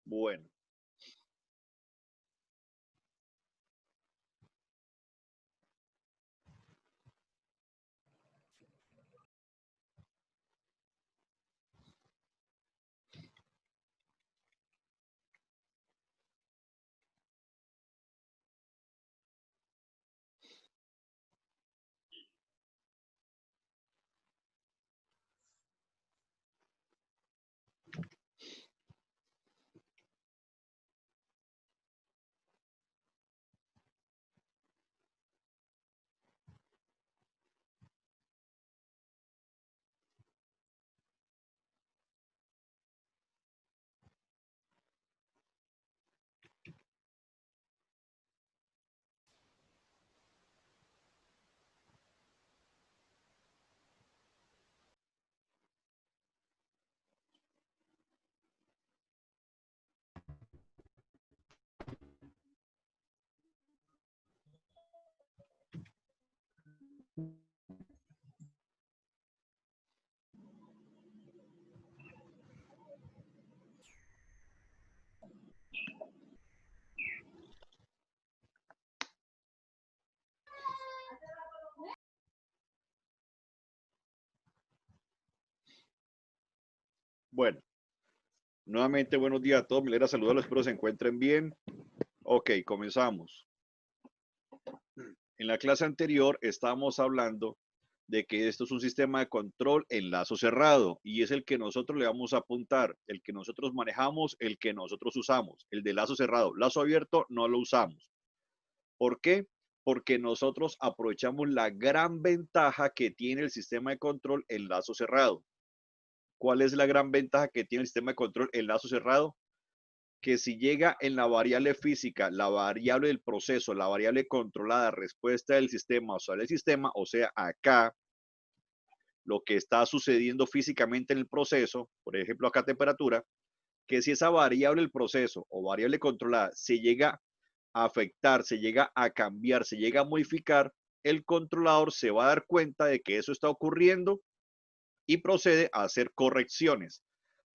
Bueno, bueno, nuevamente buenos días a todos. Me alegra saludarlos, espero se encuentren bien. Ok, comenzamos. En la clase anterior estábamos hablando de que esto es un sistema de control en lazo cerrado y es el que nosotros le vamos a apuntar, el que nosotros manejamos, el que nosotros usamos, el de lazo cerrado. Lazo abierto no lo usamos. ¿Por qué? Porque nosotros aprovechamos la gran ventaja que tiene el sistema de control en lazo cerrado. ¿Cuál es la gran ventaja que tiene el sistema de control en lazo cerrado? Que si llega en la variable física, la variable del proceso, la variable controlada, respuesta del sistema, o sea, acá, lo que está sucediendo físicamente en el proceso, por ejemplo, acá temperatura, que si esa variable del proceso o variable controlada se llega a afectar, se llega a cambiar, se llega a modificar, el controlador se va a dar cuenta de que eso está ocurriendo y procede a hacer correcciones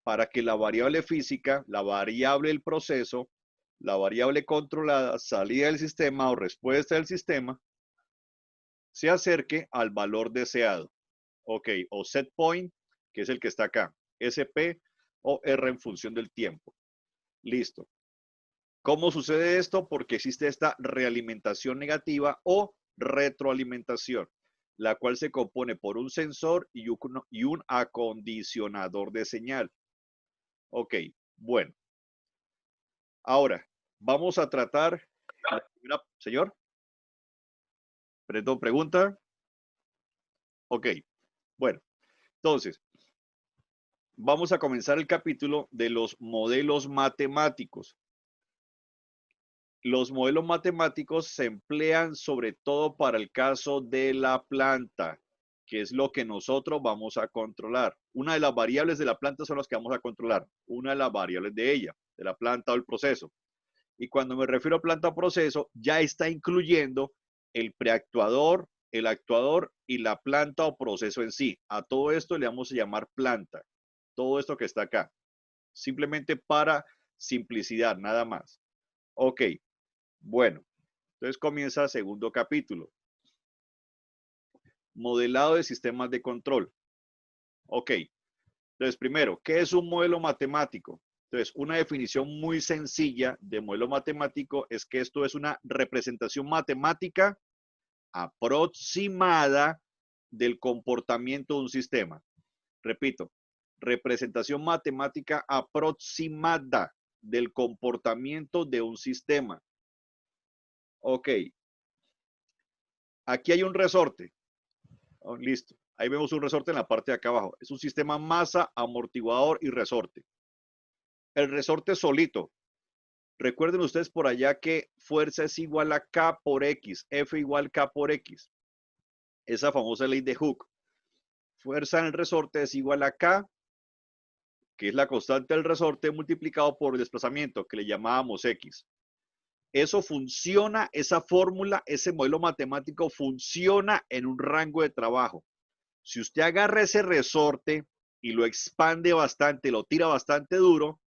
para que la variable física, la variable del proceso, la variable controlada, salida del sistema o respuesta del sistema, se acerque al valor deseado. Ok, o set point, que es el que está acá, SP o R en función del tiempo. Listo. ¿Cómo sucede esto? Porque existe esta realimentación negativa o retroalimentación, la cual se compone por un sensor y un acondicionador de señal. Ok, bueno. Ahora, vamos a tratar la primera, señor. Perdón, pregunta. Ok, bueno. Entonces, vamos a comenzar el capítulo de los modelos matemáticos. Los modelos matemáticos se emplean sobre todo para el caso de la planta, que es lo que nosotros vamos a controlar. Una de las variables de la planta son las que vamos a controlar. Una de las variables de ella, de la planta o el proceso. Y cuando me refiero a planta o proceso, ya está incluyendo el preactuador, el actuador y la planta o proceso en sí. A todo esto le vamos a llamar planta. Todo esto que está acá. Simplemente para simplicidad, nada más. Ok, bueno. Entonces comienza el segundo capítulo. Modelado de sistemas de control. Ok. Entonces, primero, ¿qué es un modelo matemático? Entonces, una definición muy sencilla de modelo matemático es que esto es una representación matemática aproximada del comportamiento de un sistema. Repito, representación matemática aproximada del comportamiento de un sistema. Ok, aquí hay un resorte. Oh, listo. Ahí vemos un resorte en la parte de acá abajo. Es un sistema masa, amortiguador y resorte. El resorte solito. Recuerden ustedes por allá que fuerza es igual a K por X, F igual K por X. Esa famosa ley de Hooke. Fuerza en el resorte es igual a K, que es la constante del resorte, multiplicado por el desplazamiento, que le llamábamos X. Eso funciona, esa fórmula, ese modelo matemático funciona en un rango de trabajo. Si usted agarra ese resorte y lo expande bastante, lo tira bastante duro,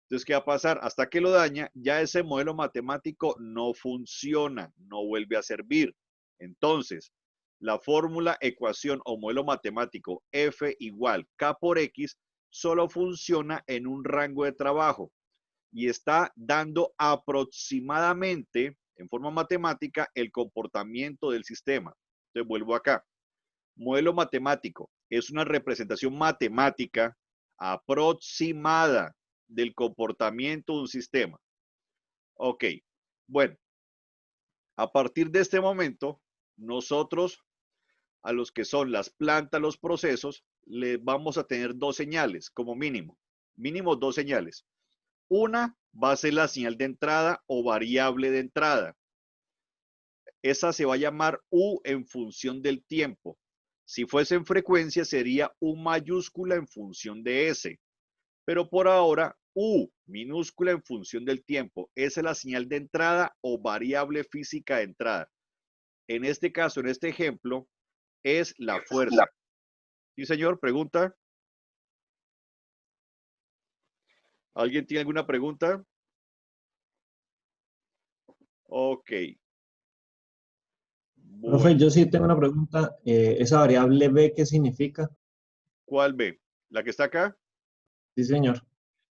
Entonces, ¿qué va a pasar? Hasta que lo daña, ya ese modelo matemático no funciona, no vuelve a servir. Entonces, la fórmula, ecuación o modelo matemático F igual K por X solo funciona en un rango de trabajo y está dando aproximadamente, en forma matemática, el comportamiento del sistema. Entonces, vuelvo acá. Modelo matemático es una representación matemática aproximada del comportamiento de un sistema. Ok, bueno, a partir de este momento, nosotros a los que son las plantas, los procesos, les vamos a tener dos señales como mínimo. Mínimo dos señales. Una va a ser la señal de entrada o variable de entrada. Esa se va a llamar U en función del tiempo. Si fuese en frecuencia sería U mayúscula en función de S. Pero por ahora, U minúscula en función del tiempo. Esa es la señal de entrada o variable física de entrada. En este caso, en este ejemplo, es la fuerza. Sí, señor, pregunta. ¿Alguien tiene alguna pregunta? Ok. Profe, Bueno, yo sí tengo una pregunta. ¿Esa variable B qué significa? ¿cuál B? ¿La que está acá? Sí, señor.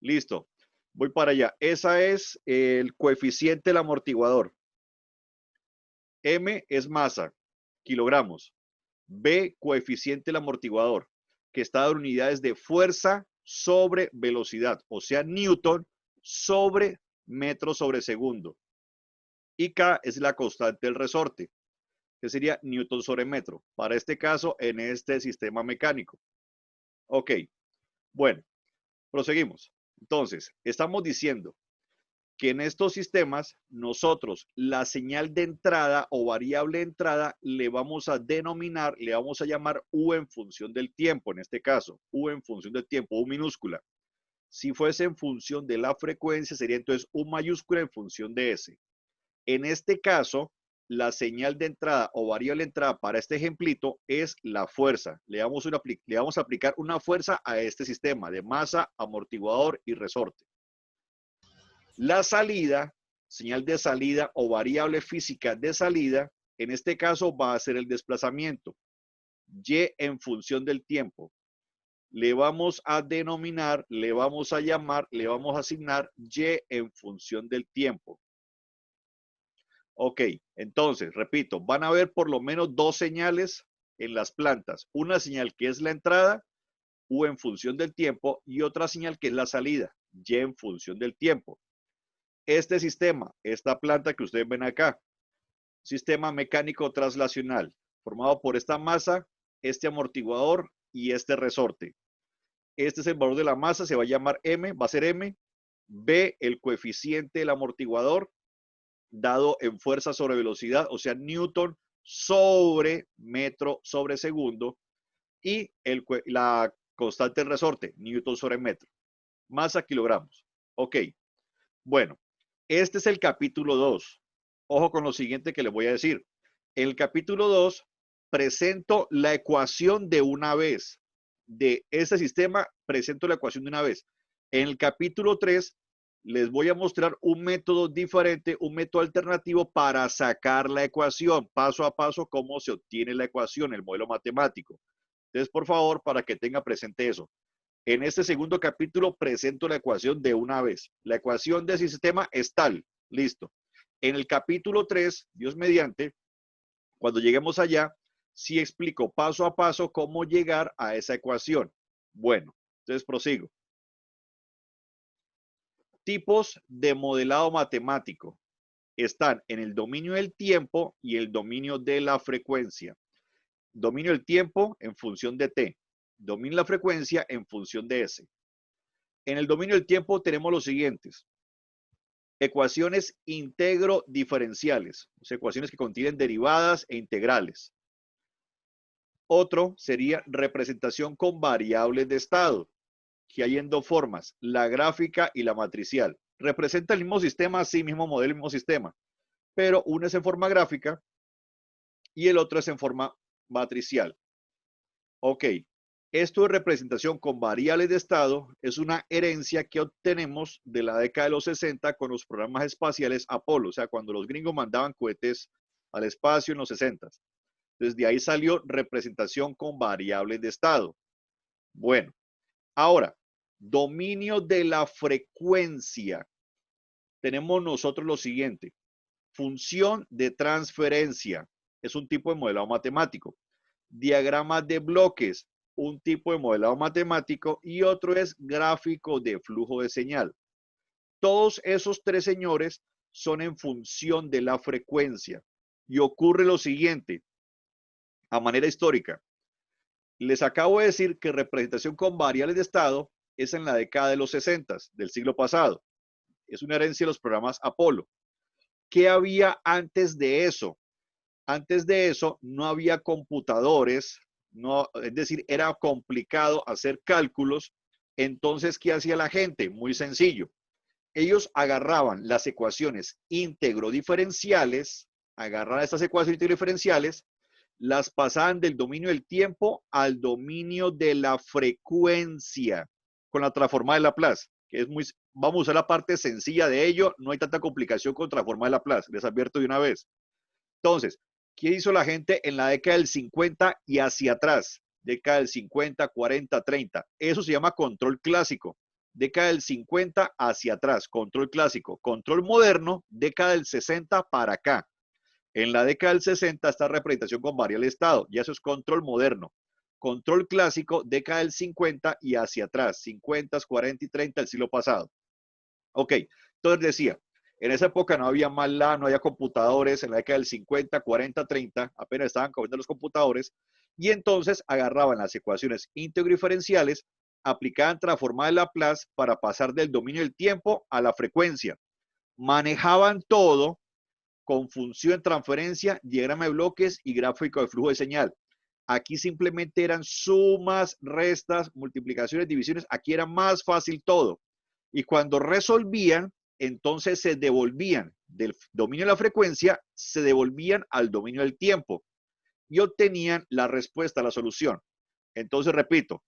Listo. Voy para allá. Esa es el coeficiente del amortiguador. M es masa, kilogramos. B, coeficiente del amortiguador, que está en unidades de fuerza sobre velocidad, o sea, Newton sobre metro sobre segundo. Y K es la constante del resorte, que sería Newton sobre metro, para este caso en este sistema mecánico. Ok, bueno, proseguimos. Entonces, estamos diciendo que en estos sistemas nosotros la señal de entrada o variable de entrada le vamos a denominar, le vamos a llamar U en función del tiempo, en este caso, U en función del tiempo, U minúscula. Si fuese en función de la frecuencia, sería entonces U mayúscula en función de S. En este caso, la señal de entrada o variable de entrada para este ejemplito es la fuerza. Le vamos a aplicar una fuerza a este sistema de masa, amortiguador y resorte. La salida, señal de salida o variable física de salida, en este caso va a ser el desplazamiento. Y en función del tiempo. Le vamos a denominar, le vamos a llamar, le vamos a asignar Y en función del tiempo. Ok, entonces, repito, van a haber por lo menos dos señales en las plantas. Una señal que es la entrada, U en función del tiempo, y otra señal que es la salida, Y en función del tiempo. Este sistema, esta planta que ustedes ven acá, sistema mecánico traslacional, formado por esta masa, este amortiguador y este resorte. Este es el valor de la masa, se va a llamar M, va a ser M. B, el coeficiente del amortiguador, dado en fuerza sobre velocidad, o sea, Newton sobre metro sobre segundo. Y la constante del resorte, Newton sobre metro. Masa, kilogramos. Ok, bueno, este es el capítulo 2. Ojo con lo siguiente que les voy a decir. En el capítulo 2 presento la ecuación de una vez. De este sistema presento la ecuación de una vez. En el capítulo 3 les voy a mostrar un método diferente, un método alternativo para sacar la ecuación, paso a paso, cómo se obtiene la ecuación, el modelo matemático. Entonces, por favor, para que tenga presente eso. En este segundo capítulo presento la ecuación de una vez. La ecuación de ese sistema es tal. Listo. En el capítulo 3, Dios mediante, cuando lleguemos allá, sí explico paso a paso cómo llegar a esa ecuación. Bueno, entonces prosigo. Tipos de modelado matemático están en el dominio del tiempo y el dominio de la frecuencia. Dominio del tiempo en función de t. Dominio la frecuencia en función de s. En el dominio del tiempo tenemos los siguientes. Ecuaciones integro diferenciales, o sea, ecuaciones que contienen derivadas e integrales. Otro sería representación con variables de estado, que hay en dos formas, la gráfica y la matricial. Representa el mismo sistema, sí, mismo modelo, mismo sistema, pero uno es en forma gráfica y el otro es en forma matricial. Ok, Esto de representación con variables de estado es una herencia que obtenemos de la década de los 60 con los programas espaciales Apolo, o sea, cuando los gringos mandaban cohetes al espacio en los 60. Entonces, de ahí salió representación con variables de estado. Bueno, ahora, dominio de la frecuencia. Tenemos nosotros lo siguiente. Función de transferencia. Es un tipo de modelado matemático. Diagramas de bloques. Un tipo de modelado matemático. Y otro es gráfico de flujo de señal. Todos esos tres señores son en función de la frecuencia. Y ocurre lo siguiente. A manera histórica. Les acabo de decir que representación con variables de estado es en la década de los 60 del siglo pasado. Es una herencia de los programas Apolo. ¿Qué había antes de eso? Antes de eso no había computadores, no, es decir, era complicado hacer cálculos. Entonces, ¿qué hacía la gente? Muy sencillo. Ellos agarraban las ecuaciones íntegro diferenciales, agarraban estas ecuaciones íntegro diferenciales, las pasaban del dominio del tiempo al dominio de la frecuencia con la transformada de Laplace, que es muy, vamos a usar la parte sencilla de ello, no hay tanta complicación con transformada de Laplace, les advierto de una vez. Entonces, ¿qué hizo la gente en la década del 50 y hacia atrás? Década del 50, 40, 30. Eso se llama control clásico. Década del 50 hacia atrás, control clásico. Control moderno, década del 60 para acá. En la década del 60 está representación con variable de estado, y eso es control moderno. Control clásico, década del 50 y hacia atrás, 50, 40 y 30 del siglo pasado. Ok, entonces decía, en esa época no había MATLAB, no había computadores, en la década del 50, 40, 30, apenas estaban comenzando los computadores, y entonces agarraban las ecuaciones íntegro diferenciales, aplicaban transformada de Laplace para pasar del dominio del tiempo a la frecuencia. Manejaban todo con función, transferencia, diagrama de bloques y gráfico de flujo de señal. Aquí simplemente eran sumas, restas, multiplicaciones, divisiones. Aquí era más fácil todo. Y cuando resolvían, entonces se devolvían del dominio de la frecuencia, se devolvían al dominio del tiempo y obtenían la respuesta a la solución. Entonces, repito,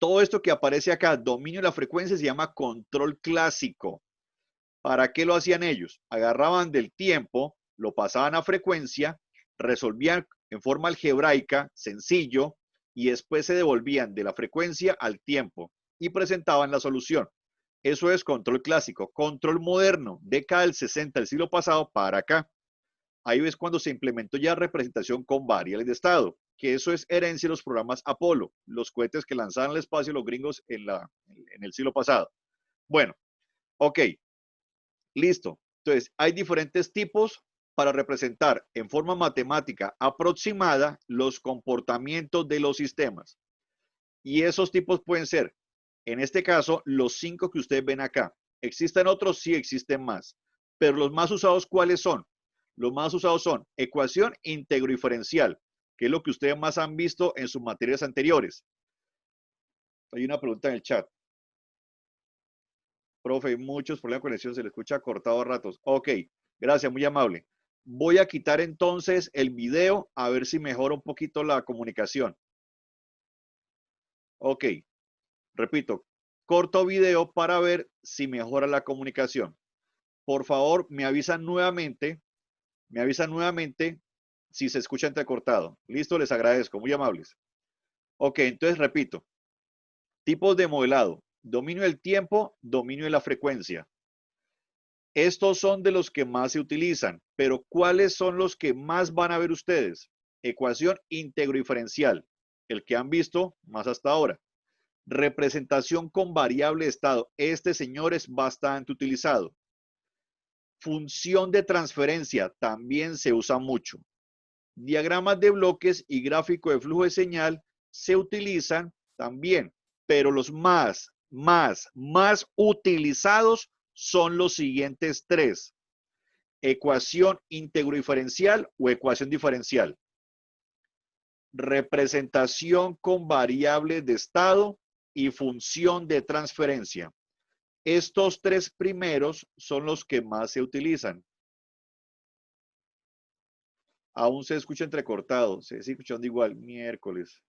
todo esto que aparece acá, dominio de la frecuencia, se llama control clásico. ¿Para qué lo hacían ellos? Agarraban del tiempo, lo pasaban a frecuencia, resolvían en forma algebraica, sencillo, y después se devolvían de la frecuencia al tiempo y presentaban la solución. Eso es control clásico. Control moderno, década del 60 del siglo pasado para acá. Ahí ves cuando se implementó ya representación con variables de estado, que eso es herencia de los programas Apolo, los cohetes que lanzaban al espacio los gringos en el siglo pasado. Bueno, ok, listo. Entonces, hay diferentes tipos para representar en forma matemática aproximada los comportamientos de los sistemas. Y esos tipos pueden ser, en este caso, los 5 que ustedes ven acá. ¿Existen otros? Sí, existen más. Pero los más usados, ¿cuáles son? Los más usados son ecuación íntegro diferencial, que es lo que ustedes más han visto en sus materias anteriores. Hay una pregunta en el chat. Profe, hay muchos problemas de conexión, se le escucha cortado a ratos. Ok, gracias, muy amable. Voy a quitar entonces el video a ver si mejora un poquito la comunicación. Ok, repito, corto video para ver si mejora la comunicación. Por favor, me avisan nuevamente si se escucha entrecortado. Listo, les agradezco, muy amables. Ok, entonces repito, tipos de modelado, dominio del tiempo, dominio de la frecuencia. Estos son de los que más se utilizan, pero ¿cuáles son los que más van a ver ustedes? Ecuación íntegro diferencial, el que han visto más hasta ahora. Representación con variable de estado. Este, señor, es bastante utilizado. Función de transferencia también se usa mucho. Diagramas de bloques y gráfico de flujo de señal se utilizan también, pero los más utilizados son los siguientes tres. Ecuación íntegro diferencial o ecuación diferencial. Representación con variables de estado y función de transferencia. Estos tres primeros son los que más se utilizan. Aún se escucha entrecortado, se sigue escuchando igual, miércoles.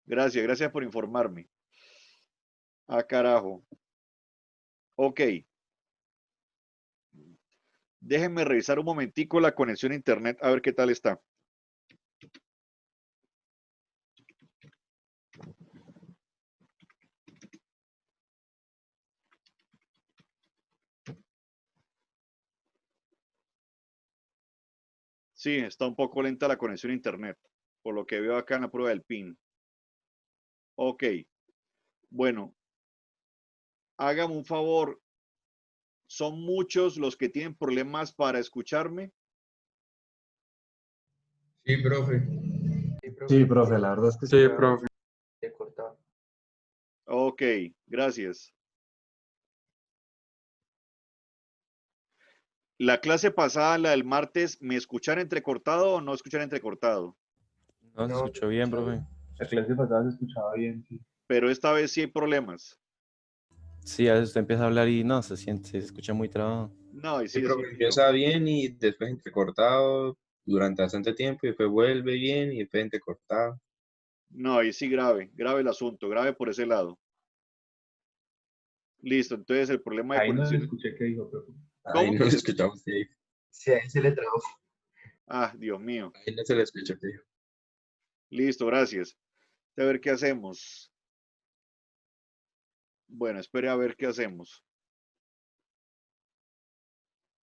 Gracias, gracias por informarme. Ah, carajo. Ok. Déjenme revisar un momentico la conexión a internet a ver qué tal está. Sí, está un poco lenta la conexión a internet, por lo que veo acá en la prueba del PIN. Ok. Bueno, hágame un favor. ¿Son muchos los que tienen problemas para escucharme? Sí, profe. Sí, profe, la verdad es que sí. Sí, profe. Se cortaba. Ok, gracias. La clase pasada, la del martes, ¿me escuchan entrecortado o no escuchan entrecortado? No, se escuchó bien, profe. La clase pasada se escuchaba bien, sí. Pero esta vez sí hay problemas. Sí, a veces usted empieza a hablar y no, se siente, se escucha muy trabado. No, y Sí, sí es profe, un lío. empieza bien y después entrecortado durante bastante tiempo y después vuelve bien y después entrecortado. No, y sí grave, grave el asunto, grave por ese lado. Listo, entonces el problema de Ahí no le conexión. escuché qué dijo, profe. Ahí ¿Cómo? no le escuchamos qué dijo. Sí, ahí se le trabó. Ah, Dios mío. Ahí no se le escuchó qué dijo. Listo, gracias. A ver qué hacemos. Bueno, espere a ver qué hacemos.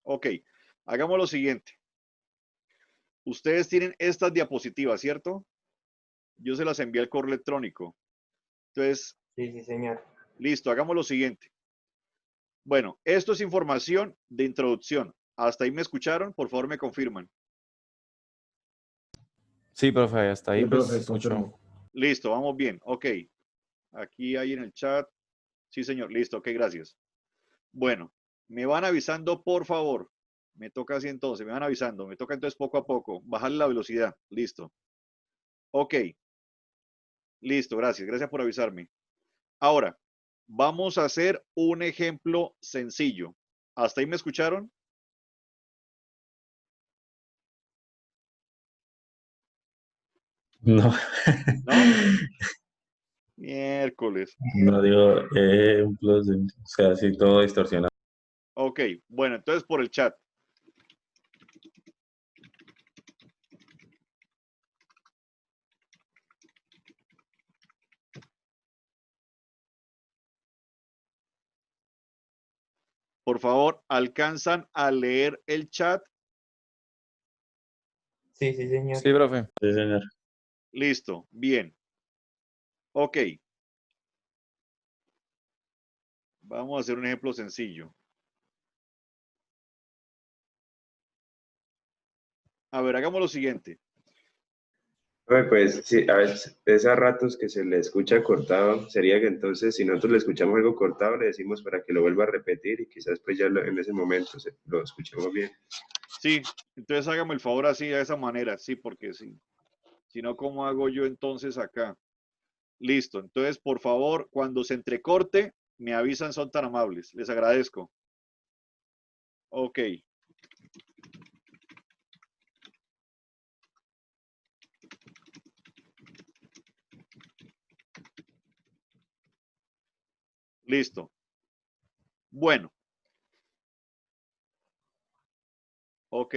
Ok, hagamos lo siguiente. Ustedes tienen estas diapositivas, ¿cierto? Yo se las envié al correo electrónico. Entonces, Sí, sí, señor. listo, hagamos lo siguiente. Bueno, esto es información de introducción. ¿Hasta ahí me escucharon? Por favor, me confirman. Sí, profe, hasta ahí Sí, pues se profe, escuchó. confirmo. Listo, vamos bien. Ok. Aquí hay en el chat. Sí, señor. Listo, ok, gracias. Bueno, me van avisando, por favor. Me toca así entonces, me van avisando. Me toca entonces poco a poco. Bajarle la velocidad. Listo. Ok. Listo, gracias. Gracias por avisarme. Ahora, vamos a hacer un ejemplo sencillo. ¿Hasta ahí me escucharon? No, ¿No? Miércoles. no digo un plus, o sea, así todo distorsionado. Ok, bueno, entonces por el chat. Por favor, ¿alcanzan a leer el chat? Sí, sí, señor. Sí, profe. Sí, señor. Listo, bien. Ok, vamos a hacer un ejemplo sencillo. A ver, hagamos lo siguiente. Pues sí, a veces es a ratos que se le escucha cortado. Sería que entonces, si nosotros le escuchamos algo cortado, le decimos para que lo vuelva a repetir y quizás pues ya en ese momento lo escuchemos bien. Sí, entonces hágame el favor así, de esa manera, sí, porque sí. Si no, ¿cómo hago yo entonces acá? Listo, entonces por favor, cuando se entrecorte, me avisan, son tan amables. Les agradezco. Ok, listo. Bueno, ok.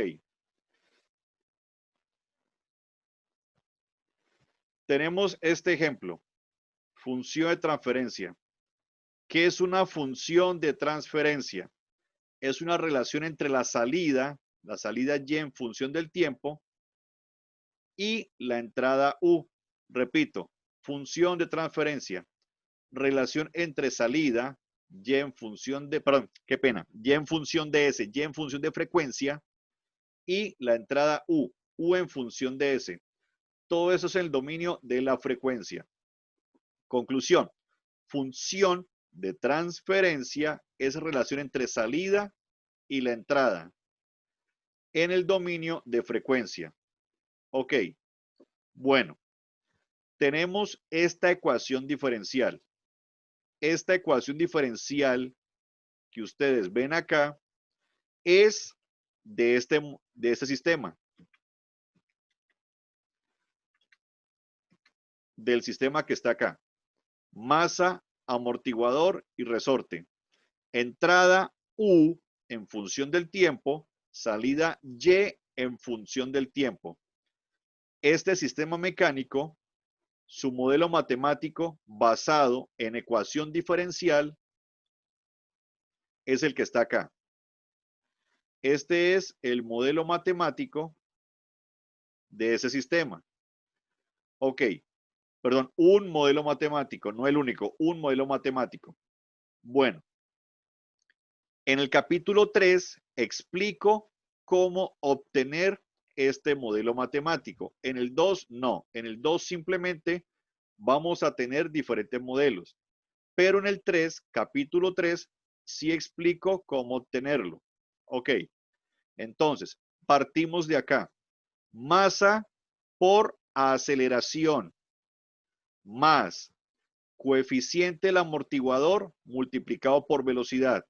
Tenemos este ejemplo. Función de transferencia. ¿Qué es una función de transferencia? Es una relación entre la salida y en función del tiempo, y la entrada u. Repito, función de transferencia, relación entre salida, y en función de, perdón, qué pena, y en función de S, y en función de frecuencia, y la entrada u en función de S. Todo eso es el dominio de la frecuencia. Conclusión, función de transferencia es relación entre salida y la entrada en el dominio de frecuencia. Ok, bueno, tenemos esta ecuación diferencial. Esta ecuación diferencial que ustedes ven acá es de este sistema. del sistema que está acá. Masa, amortiguador y resorte. Entrada U en función del tiempo, salida Y en función del tiempo. Este sistema mecánico, su modelo matemático basado en ecuación diferencial es el que está acá. Este es el modelo matemático de ese sistema. Ok, perdón, un modelo matemático, no el único, un modelo matemático. Bueno, en el capítulo 3 explico cómo obtener este modelo matemático. En el 2 no, en el 2 simplemente vamos a tener diferentes modelos. Pero en el 3, capítulo 3, sí explico cómo obtenerlo. Ok, entonces, partimos de acá. Masa por aceleración más coeficiente del amortiguador multiplicado por velocidad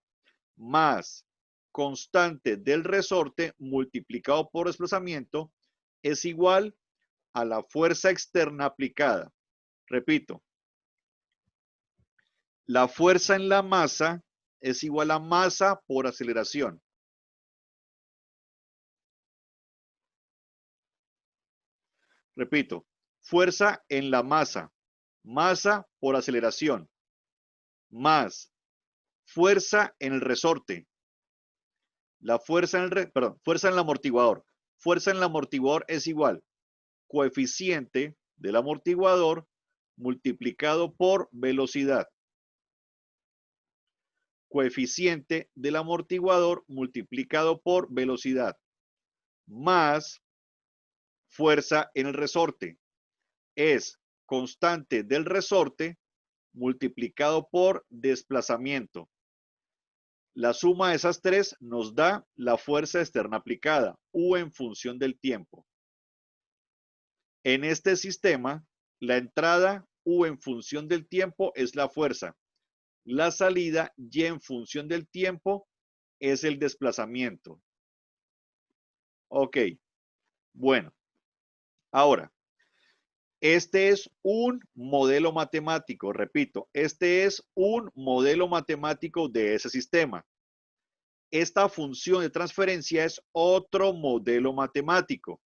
más constante del resorte multiplicado por desplazamiento es igual a la fuerza externa aplicada. Repito, la fuerza en la masa es igual a masa por aceleración. Repito, fuerza en la masa, masa por aceleración, más fuerza en el resorte. La fuerza en el, fuerza en el amortiguador. Fuerza en el amortiguador es igual coeficiente del amortiguador multiplicado por velocidad. Coeficiente del amortiguador multiplicado por velocidad. Más fuerza en el resorte. Es constante del resorte multiplicado por desplazamiento. La suma de esas tres nos da la fuerza externa aplicada, U en función del tiempo. En este sistema, la entrada U en función del tiempo es la fuerza. La salida Y en función del tiempo es el desplazamiento. Ok, bueno. Ahora, este es un modelo matemático, repito, este es un modelo matemático de ese sistema. Esta función de transferencia es otro modelo matemático.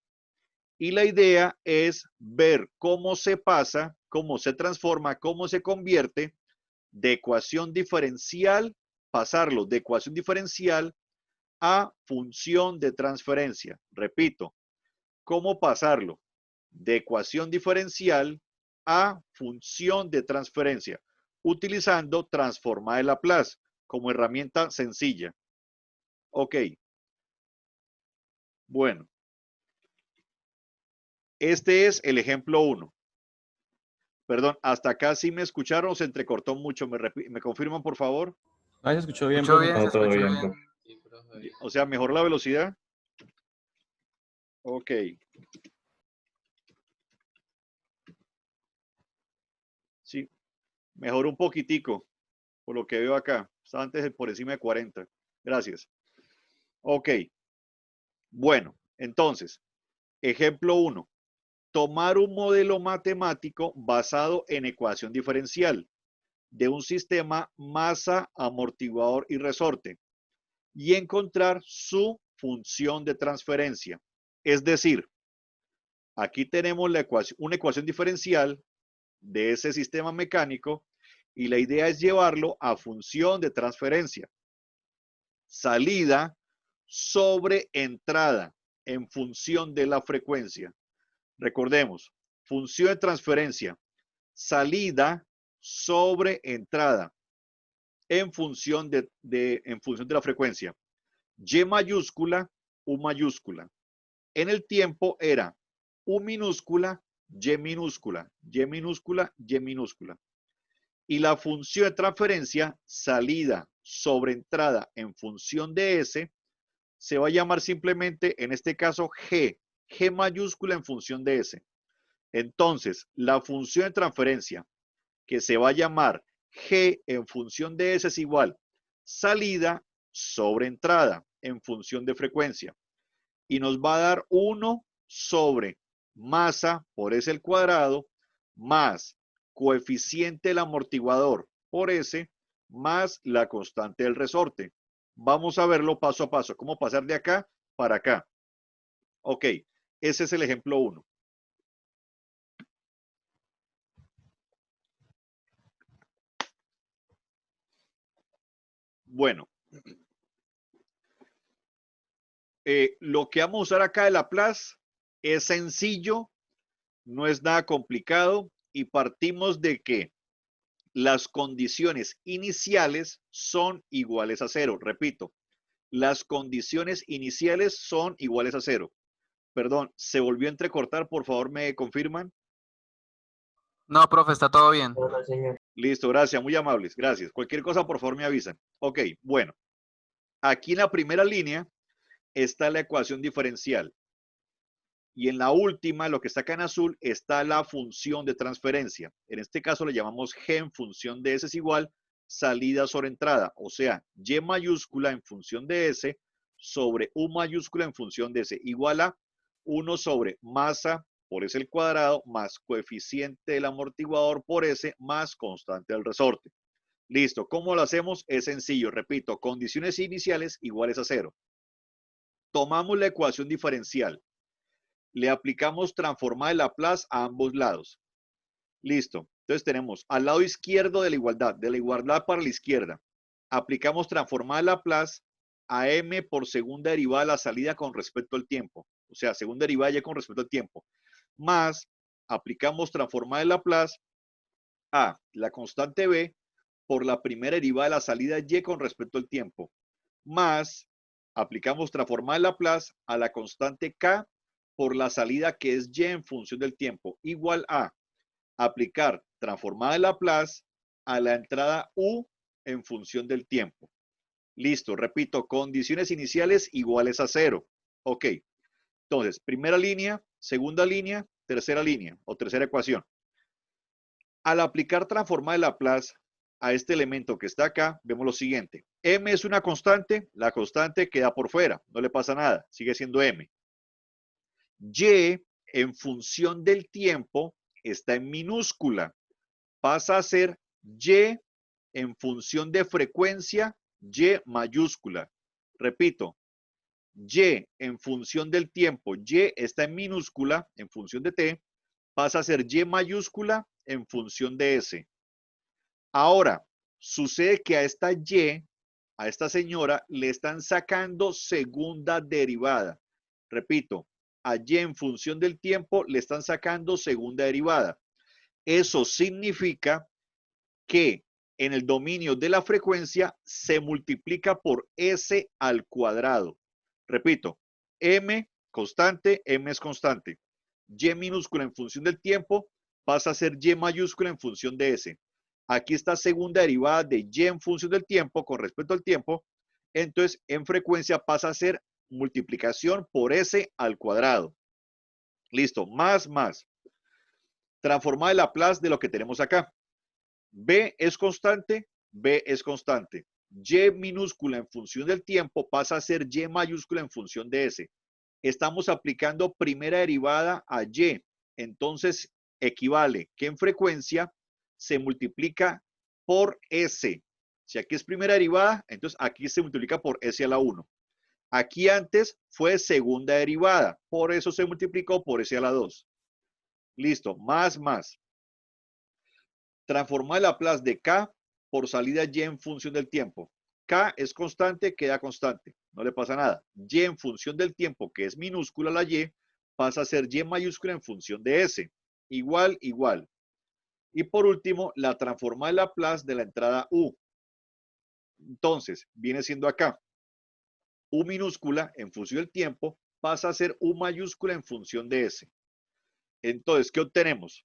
Y la idea es ver cómo se pasa, cómo se transforma, cómo se convierte de ecuación diferencial, pasarlo de ecuación diferencial a función de transferencia. Repito, cómo pasarlo de ecuación diferencial a función de transferencia, utilizando transforma de Laplace como herramienta sencilla. Ok. Bueno. Este es el ejemplo 1. Perdón, hasta acá sí me escucharon, se entrecortó mucho. ¿Me confirman, por favor? Ah, se escuchó bien, Escuchó profe. bien, se No, todo escuchó bien, bien. profe. O sea, mejor la velocidad. Ok. Sí, mejor un poquitico, por lo que veo acá. Estaba antes por encima de 40. Gracias. Ok. Bueno, entonces, ejemplo 1. Tomar un modelo matemático basado en ecuación diferencial de un sistema masa, amortiguador y resorte y encontrar su función de transferencia. Es decir, aquí tenemos una ecuación diferencial de ese sistema mecánico y la idea es llevarlo a función de transferencia. Salida sobre entrada en función de la frecuencia. Recordemos, función de transferencia, salida sobre entrada en función de la frecuencia. Y mayúscula, U mayúscula. En el tiempo era U minúscula, Y minúscula, Y minúscula, Y minúscula. Y la función de transferencia, salida sobre entrada en función de S, se va a llamar simplemente, en este caso, G. G mayúscula en función de S. Entonces, la función de transferencia, que se va a llamar G en función de S, es igual salida sobre entrada en función de frecuencia. Y nos va a dar 1 sobre masa por S al cuadrado más coeficiente del amortiguador por S más la constante del resorte. Vamos a verlo paso a paso, cómo pasar de acá para acá. Ok, ese es el ejemplo 1. Bueno, lo que vamos a usar acá de Laplace es sencillo, no es nada complicado y partimos de que las condiciones iniciales son iguales a 0. Repito, las condiciones iniciales son iguales a 0. Perdón, ¿se volvió a entrecortar? Por favor, ¿me confirman? No, profe, está todo bien. Listo, gracias, muy amables, gracias. Cualquier cosa, por favor, me avisan. Ok, bueno. Aquí en la primera línea está la ecuación diferencial. Y en la última, lo que está acá en azul, está la función de transferencia. En este caso le llamamos G en función de S es igual salida sobre entrada. O sea, Y mayúscula en función de S sobre U mayúscula en función de S igual a 1 sobre masa por S al cuadrado más coeficiente del amortiguador por S más constante del resorte. Listo. ¿Cómo lo hacemos? Es sencillo. Repito, condiciones iniciales iguales a 0. Tomamos la ecuación diferencial. Le aplicamos transformada de Laplace a ambos lados. Listo. Entonces tenemos al lado izquierdo de la igualdad para la izquierda. Aplicamos transformada de Laplace a m por segunda derivada de la salida con respecto al tiempo. O sea, segunda derivada y con respecto al tiempo. Más, aplicamos transformada de Laplace a la constante b por la primera derivada de la salida y con respecto al tiempo. Más, aplicamos transformada de Laplace a la constante k por la salida que es y en función del tiempo, igual a aplicar transformada de Laplace a la entrada u en función del tiempo. Listo, repito, condiciones iniciales iguales a 0. Ok, entonces, primera línea, segunda línea, tercera línea o tercera ecuación. Al aplicar transformada de Laplace a este elemento que está acá, vemos lo siguiente. M es una constante, la constante queda por fuera, no le pasa nada, sigue siendo M. Y en función del tiempo está en minúscula. Pasa a ser Y en función de frecuencia, Y mayúscula. Repito, Y en función del tiempo, Y está en minúscula en función de T, pasa a ser Y mayúscula en función de S. Ahora, sucede que a esta Y, a esta señora, le están sacando segunda derivada. Repito, a Y en función del tiempo le están sacando segunda derivada. Eso significa que en el dominio de la frecuencia se multiplica por S al cuadrado. Repito, M constante, M es constante. Y minúscula en función del tiempo pasa a ser Y mayúscula en función de S. Aquí está segunda derivada de Y en función del tiempo con respecto al tiempo. Entonces, en frecuencia pasa a ser multiplicación por S al cuadrado. Listo, más. Transformada de Laplace de lo que tenemos acá. B es constante, B es constante. Y minúscula en función del tiempo pasa a ser Y mayúscula en función de S. Estamos aplicando primera derivada a Y. Entonces, equivale que en frecuencia se multiplica por S. Si aquí es primera derivada, entonces aquí se multiplica por S a la 1. Aquí antes fue segunda derivada, por eso se multiplicó por S a la 2. Listo, más. Transformar la Laplace de K por salida Y en función del tiempo. K es constante, queda constante, no le pasa nada. Y en función del tiempo, que es minúscula la Y, pasa a ser Y mayúscula en función de S. Igual. Y por último, la transformada de Laplace de la entrada U. Entonces, viene siendo acá. U minúscula en función del tiempo pasa a ser U mayúscula en función de S. Entonces, ¿qué obtenemos?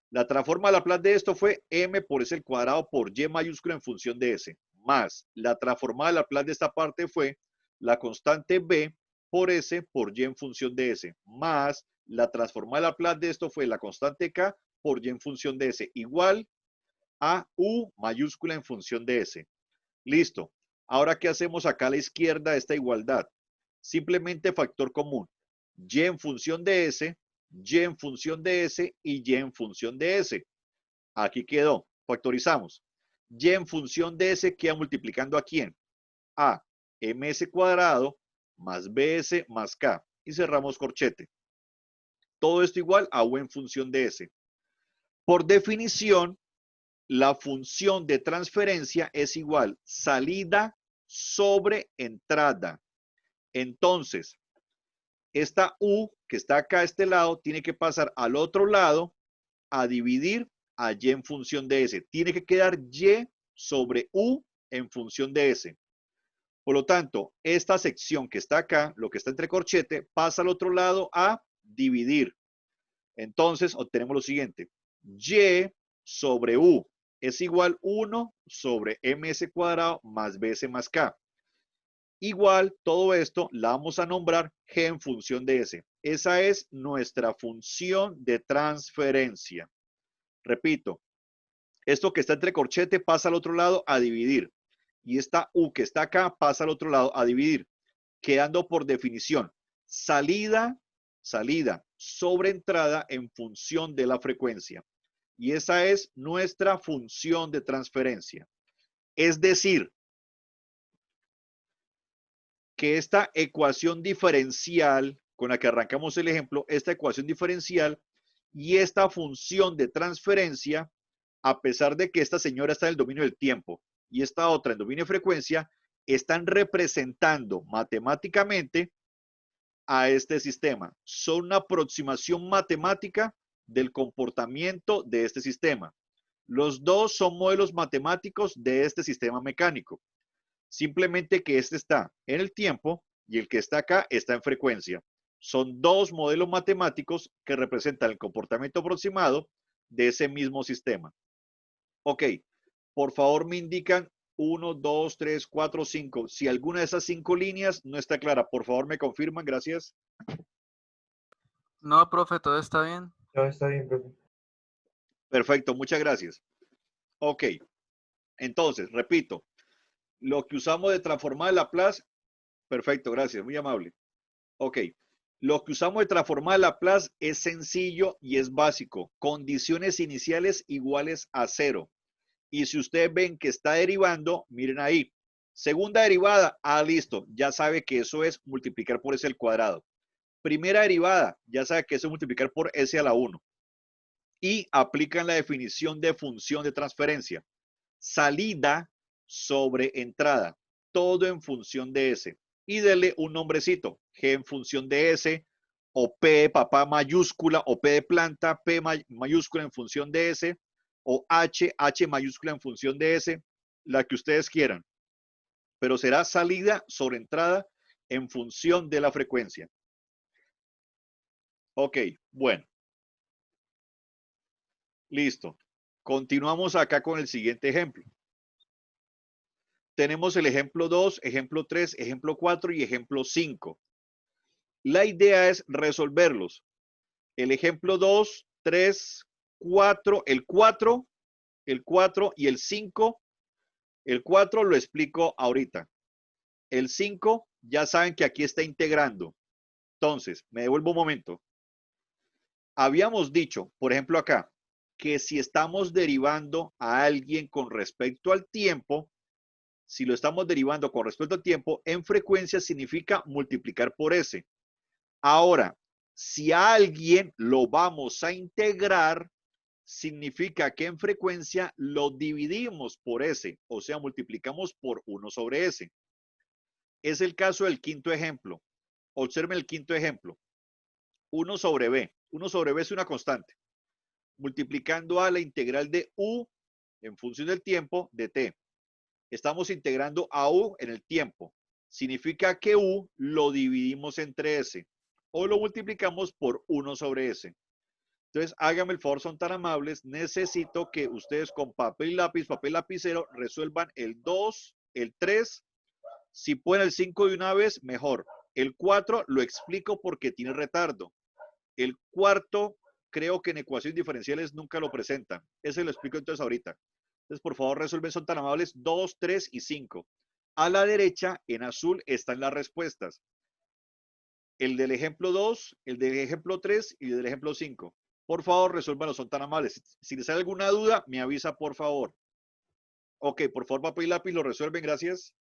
La transforma de Laplace de esto fue M por S al cuadrado por Y mayúscula en función de S. Más la transformada de Laplace de esta parte fue la constante B por S por Y en función de S. Más la transformada de Laplace de esto fue la constante K por Y en función de S. Igual a U mayúscula en función de S. Listo. Ahora, ¿qué hacemos acá a la izquierda de esta igualdad? Simplemente factor común. Y en función de S y en función de S y y en función de S. Aquí quedó. Factorizamos. Y en función de S queda multiplicando a quién? A ms cuadrado más bs más k. Y cerramos corchete. Todo esto igual a u en función de S. Por definición, la función de transferencia es igual salida sobre entrada. Entonces, esta u que está acá a este lado tiene que pasar al otro lado a dividir a y en función de S. Tiene que quedar y sobre u en función de S. Por lo tanto, esta sección que está acá, lo que está entre corchete, pasa al otro lado a dividir. Entonces, obtenemos lo siguiente. Y sobre u es igual 1 sobre ms cuadrado más bs más k. Igual, todo esto la vamos a nombrar g en función de s. Esa es nuestra función de transferencia. Repito, esto que está entre corchete pasa al otro lado a dividir. Y esta u que está acá pasa al otro lado a dividir. Quedando por definición, salida sobre entrada en función de la frecuencia. Y esa es nuestra función de transferencia. Es decir, que esta ecuación diferencial con la que arrancamos el ejemplo, esta ecuación diferencial y esta función de transferencia, a pesar de que esta señora está en el dominio del tiempo y esta otra en dominio de frecuencia, están representando matemáticamente a este sistema. Son una aproximación matemática del comportamiento de este sistema. Los dos son modelos matemáticos de este sistema mecánico. Simplemente que este está en el tiempo y el que está acá está en frecuencia. Son dos modelos matemáticos que representan el comportamiento aproximado de ese mismo sistema. Ok, por favor me indican 1, 2, 3, 4, 5. Si alguna de esas 5 líneas no está clara, por favor me confirman, gracias. No, profe, todo está bien. No, está bien, profe. Perfecto, muchas gracias. Ok, entonces, repito, lo que usamos de transformar Laplace, perfecto, gracias, muy amable. Ok, lo que usamos de transformar Laplace es sencillo y es básico. Condiciones iniciales iguales a 0. Y si ustedes ven que está derivando, miren ahí. Segunda derivada, listo, ya sabe que eso es multiplicar por s al cuadrado. Primera derivada, ya sabe que eso es multiplicar por s a la 1. Y aplican la definición de función de transferencia. Salida sobre entrada, todo en función de S. Y dele un nombrecito, G en función de S, o P de papá mayúscula, o P de planta, P mayúscula en función de S, o H mayúscula en función de S, la que ustedes quieran. Pero será salida sobre entrada en función de la frecuencia. Ok, bueno. Listo. Continuamos acá con el siguiente ejemplo. Tenemos el ejemplo 2, ejemplo 3, ejemplo 4 y ejemplo 5. La idea es resolverlos. El ejemplo 2, 3, 4, el 4 y el 5. El 4 lo explico ahorita. El 5 ya saben que aquí está integrando. Entonces, me devuelvo un momento. Habíamos dicho, por ejemplo acá, que si estamos derivando a alguien con respecto al tiempo, si lo estamos derivando con respecto al tiempo, en frecuencia significa multiplicar por S. Ahora, si a alguien lo vamos a integrar, significa que en frecuencia lo dividimos por S, o sea, multiplicamos por 1 sobre S. Es el caso del quinto ejemplo. Observen el quinto ejemplo. 1 sobre B. 1 sobre B es una constante. Multiplicando a la integral de U en función del tiempo de T. Estamos integrando a U en el tiempo. Significa que U lo dividimos entre S o lo multiplicamos por 1 sobre S. Entonces, háganme el favor, son tan amables. Necesito que ustedes con papel lapicero, resuelvan el 2, el 3. Si pueden el 5 de una vez, mejor. El 4 lo explico porque tiene retardo. El cuarto, creo que en ecuaciones diferenciales nunca lo presentan. Ese lo explico entonces ahorita. Entonces, por favor, resuelven, son tan amables, 2, 3 y 5. A la derecha, en azul, están las respuestas. el del ejemplo 2, el del ejemplo 3 y el del ejemplo 5. Por favor, resuélvanlo, son tan amables. Si les sale alguna duda, me avisa, por favor. Ok, por favor, papel y lápiz, lo resuelven, gracias.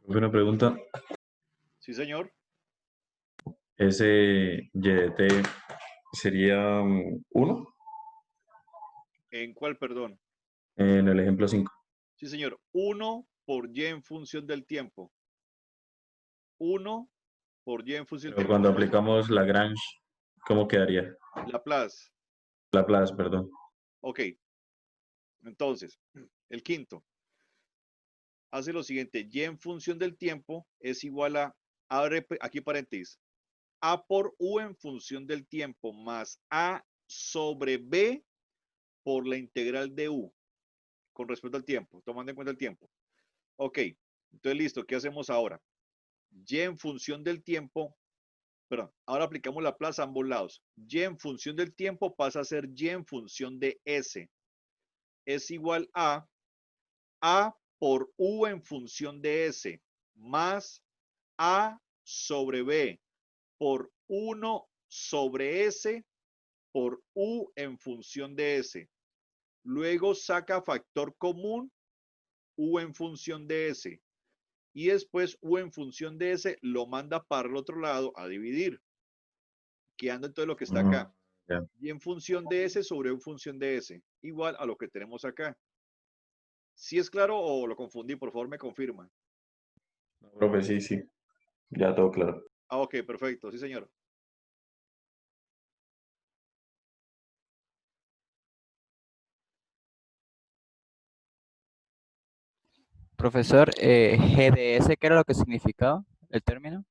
Una pregunta, Sí, señor. ¿ese YDT sería 1 ¿En cuál, perdón? en el ejemplo 5? Sí, señor. 1 por y en función del tiempo. 1 por y en función del Pero tiempo. cuando aplicamos Lagrange, ¿Cómo quedaría? Laplace. Laplace, perdón. Ok. Entonces, el quinto hace lo siguiente. Y en función del tiempo es igual a, abre aquí paréntesis, A por U en función del tiempo más A sobre B por la integral de U con respecto al tiempo, tomando en cuenta el tiempo. Ok, entonces listo, ¿qué hacemos ahora? Y en función del tiempo, perdón, ahora aplicamos la plaza a ambos lados. Y en función del tiempo pasa a ser Y en función de S. Es igual a por U en función de S más A sobre B por 1 sobre S por U en función de S. Luego saca factor común U en función de S. Y después U en función de S lo manda para el otro lado a dividir. Quedando entonces lo que está acá. Ya. Y en función de S sobre U en función de S. Igual a lo que tenemos acá. ¿Sí es claro o lo confundí? Por favor, me confirma. No, profe, sí, sí. Ya todo claro. Ah, ok, perfecto. Sí, señor. Profesor, GDS, ¿qué era lo que significaba el término?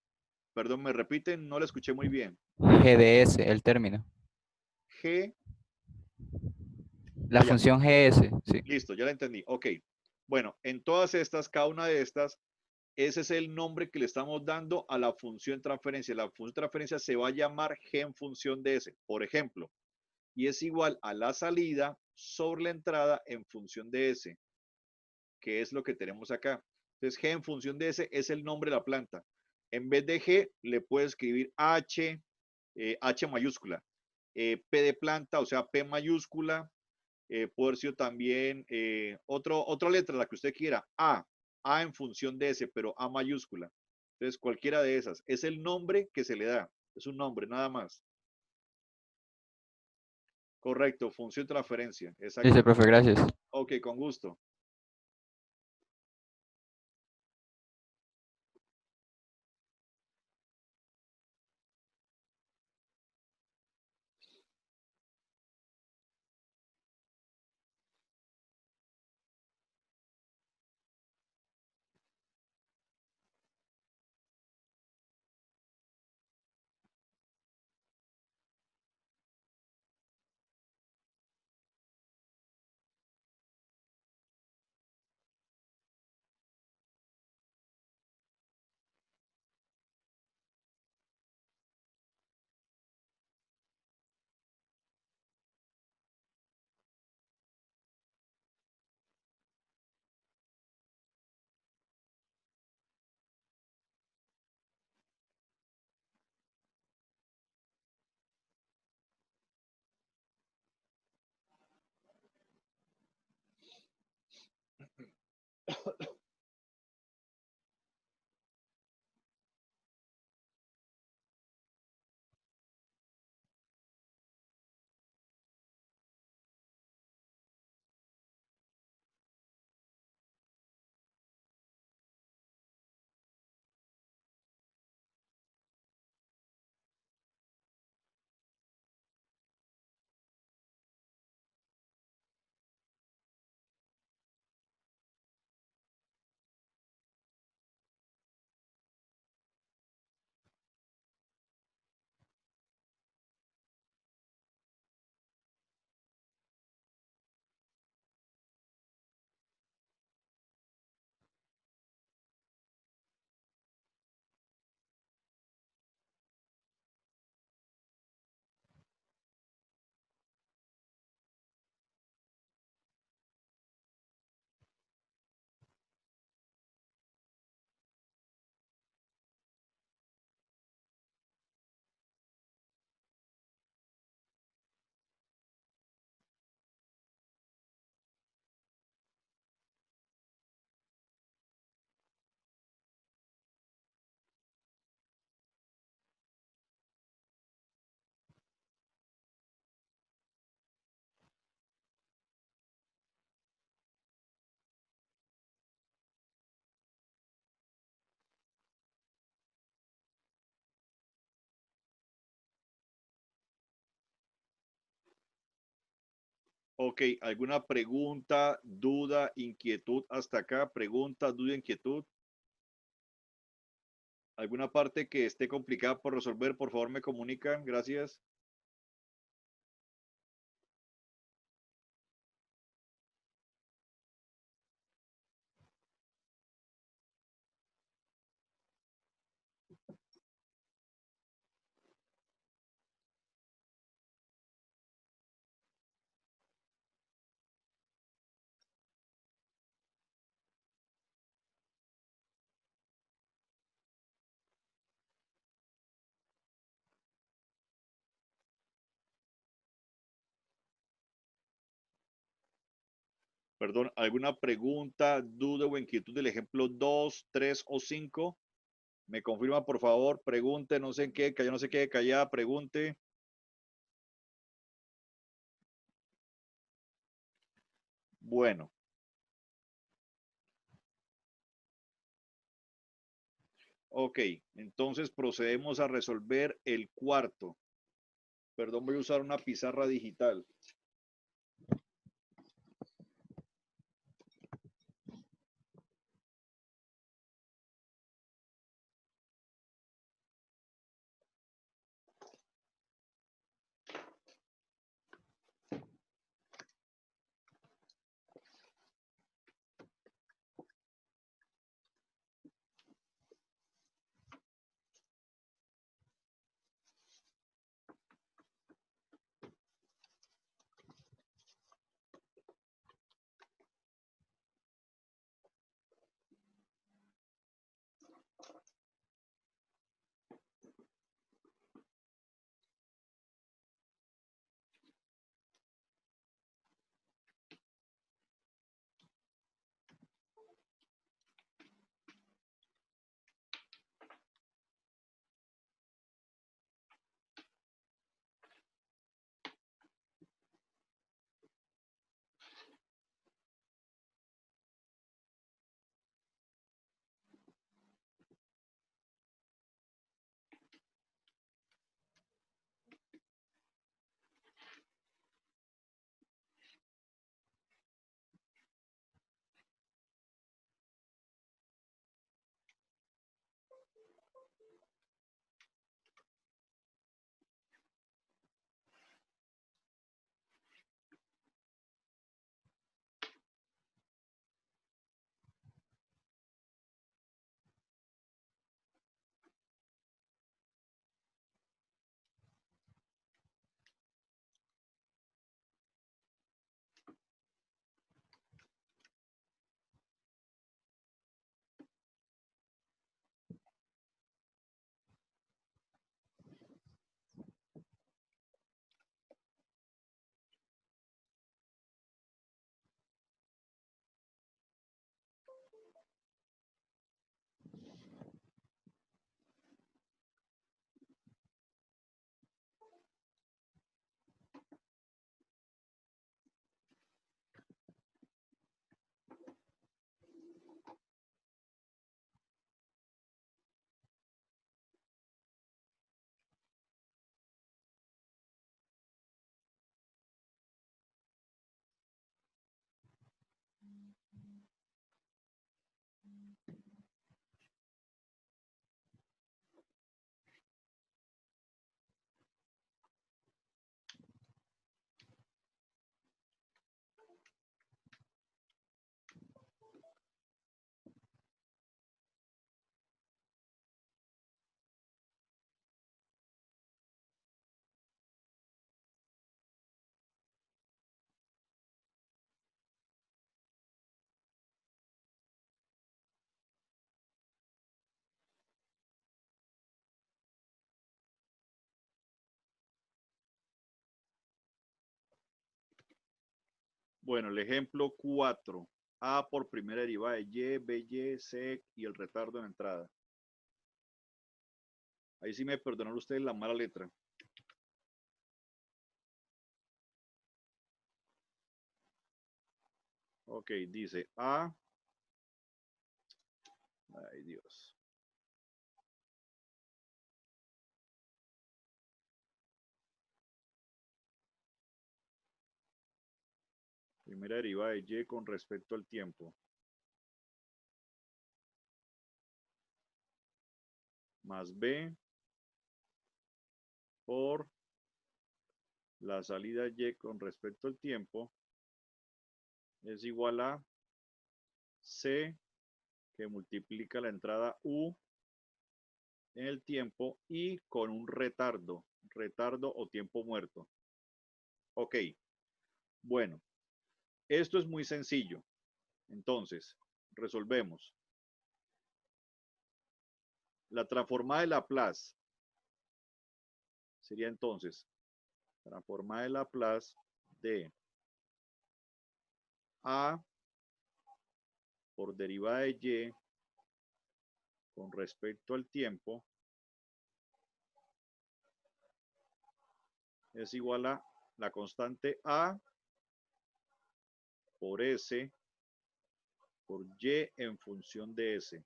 Perdón, me repiten, no lo escuché muy bien. GDS, el término. G. La Ah, ya. función GS, sí. Listo, ya la entendí. Ok. Bueno, en todas estas, cada una de estas, ese es el nombre que le estamos dando a la función transferencia. La función transferencia se va a llamar G en función de S, por ejemplo, y es igual a la salida sobre la entrada en función de S, que es lo que tenemos acá. Entonces, G en función de S es el nombre de la planta. En vez de G, le puedo escribir H, H mayúscula, P de planta, o sea, P mayúscula, puede ser también otra letra, la que usted quiera, A en función de S, pero A mayúscula. Entonces, cualquiera de esas. Es el nombre que se le da. Es un nombre, nada más. Correcto, función de transferencia. Dice, Exactamente. profe, gracias. Ok, con gusto. Ok, ¿alguna pregunta, duda, inquietud hasta acá? Pregunta, duda, inquietud. ¿Alguna parte que esté complicada por resolver? Por favor, me comunican. Gracias. Perdón, ¿alguna pregunta, duda o inquietud del ejemplo 2, 3 o 5? Me confirma, por favor. Pregunte, no sé en qué, callado, no sé qué, callada, pregunte. Bueno. Ok, entonces procedemos a resolver el cuarto. Perdón, voy a usar una pizarra digital. Bueno, el ejemplo 4. A por primera derivada de Y, BY, SEC y el retardo en entrada. Ahí sí me perdonan ustedes la mala letra. Ok, dice A. Ay, Dios. primera derivada de y con respecto al tiempo. Más b por la salida y con respecto al tiempo es igual a c que multiplica la entrada u en el tiempo y con un retardo o tiempo muerto. Ok, bueno, esto es muy sencillo. Entonces, resolvemos. La transformada de Laplace sería entonces transformada de Laplace de a por derivada de y con respecto al tiempo es igual a la constante a por s por y en función de s.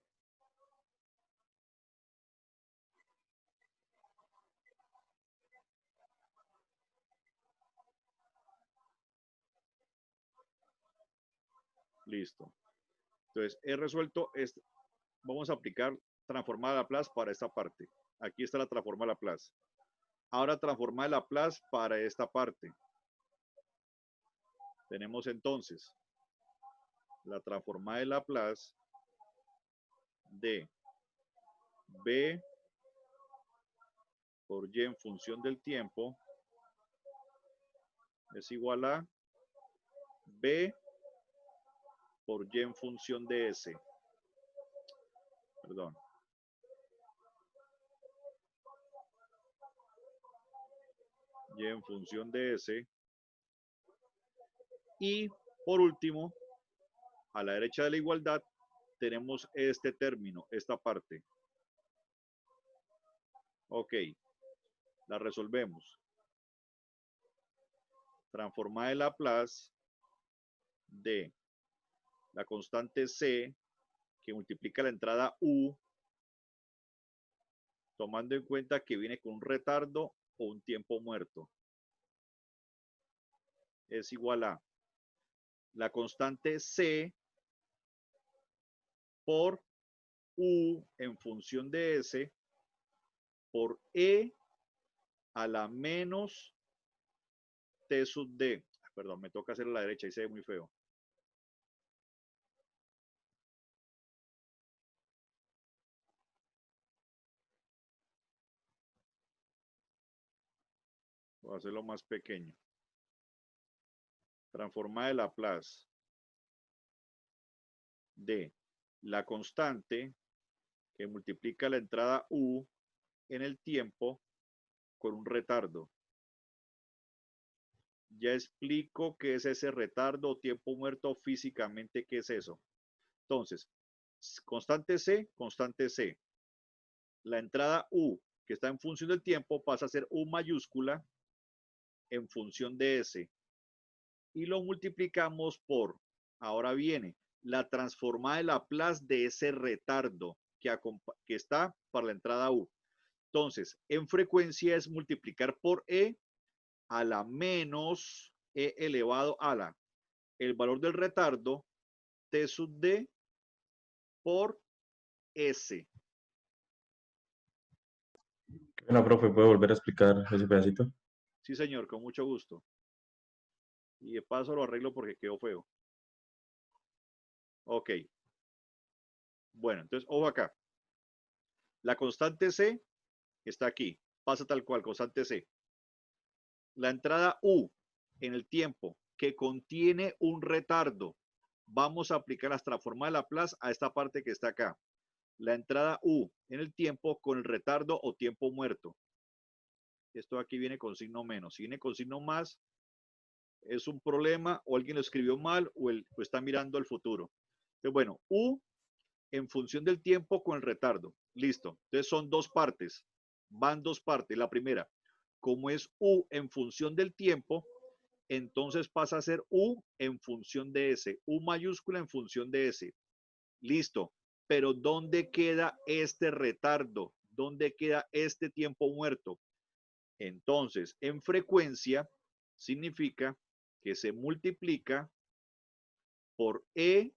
Listo. Entonces, he resuelto, vamos a aplicar transformada de Laplace para esta parte. Aquí está la transformada de Laplace. Ahora transformada de Laplace para esta parte. Tenemos entonces la transformada de Laplace de b por y en función del tiempo es igual a b por y en función de s. Perdón. Y en función de s. Y por último, a la derecha de la igualdad, tenemos este término, esta parte. Ok, la resolvemos. Transformada de Laplace de la constante c que multiplica la entrada u, tomando en cuenta que viene con un retardo o un tiempo muerto. Es igual a la constante c por u en función de s por e a la menos t sub d. Perdón, me toca hacer a la derecha y se ve muy feo. Voy a hacerlo más pequeño. Transformada de Laplace de la constante que multiplica la entrada u en el tiempo con un retardo. Ya explico qué es ese retardo o tiempo muerto físicamente, qué es eso. Entonces, constante C. La entrada u, que está en función del tiempo, pasa a ser u mayúscula en función de S. Y lo multiplicamos por, ahora viene, la transformada de Laplace de ese retardo que está para la entrada u. Entonces, en frecuencia es multiplicar por E a la menos E elevado a la, el valor del retardo, T sub D por S. Bueno, profe, ¿puede volver a explicar ese pedacito? Sí, señor, con mucho gusto. Y de paso lo arreglo porque quedó feo. Ok. Bueno, entonces, ojo acá. La constante C está aquí. Pasa tal cual, constante C. La entrada U en el tiempo que contiene un retardo. Vamos a aplicar la transformada de Laplace a esta parte que está acá. La entrada U en el tiempo con el retardo o tiempo muerto. Esto aquí viene con signo menos. Si viene con signo más, es un problema o alguien lo escribió mal o está mirando al futuro. Entonces, bueno, U en función del tiempo con el retardo. Listo. Entonces son dos partes. Van dos partes. La primera, como es U en función del tiempo, entonces pasa a ser U en función de S. U mayúscula en función de S. Listo. Pero ¿dónde queda este retardo? ¿Dónde queda este tiempo muerto? Entonces, en frecuencia significa que se multiplica por E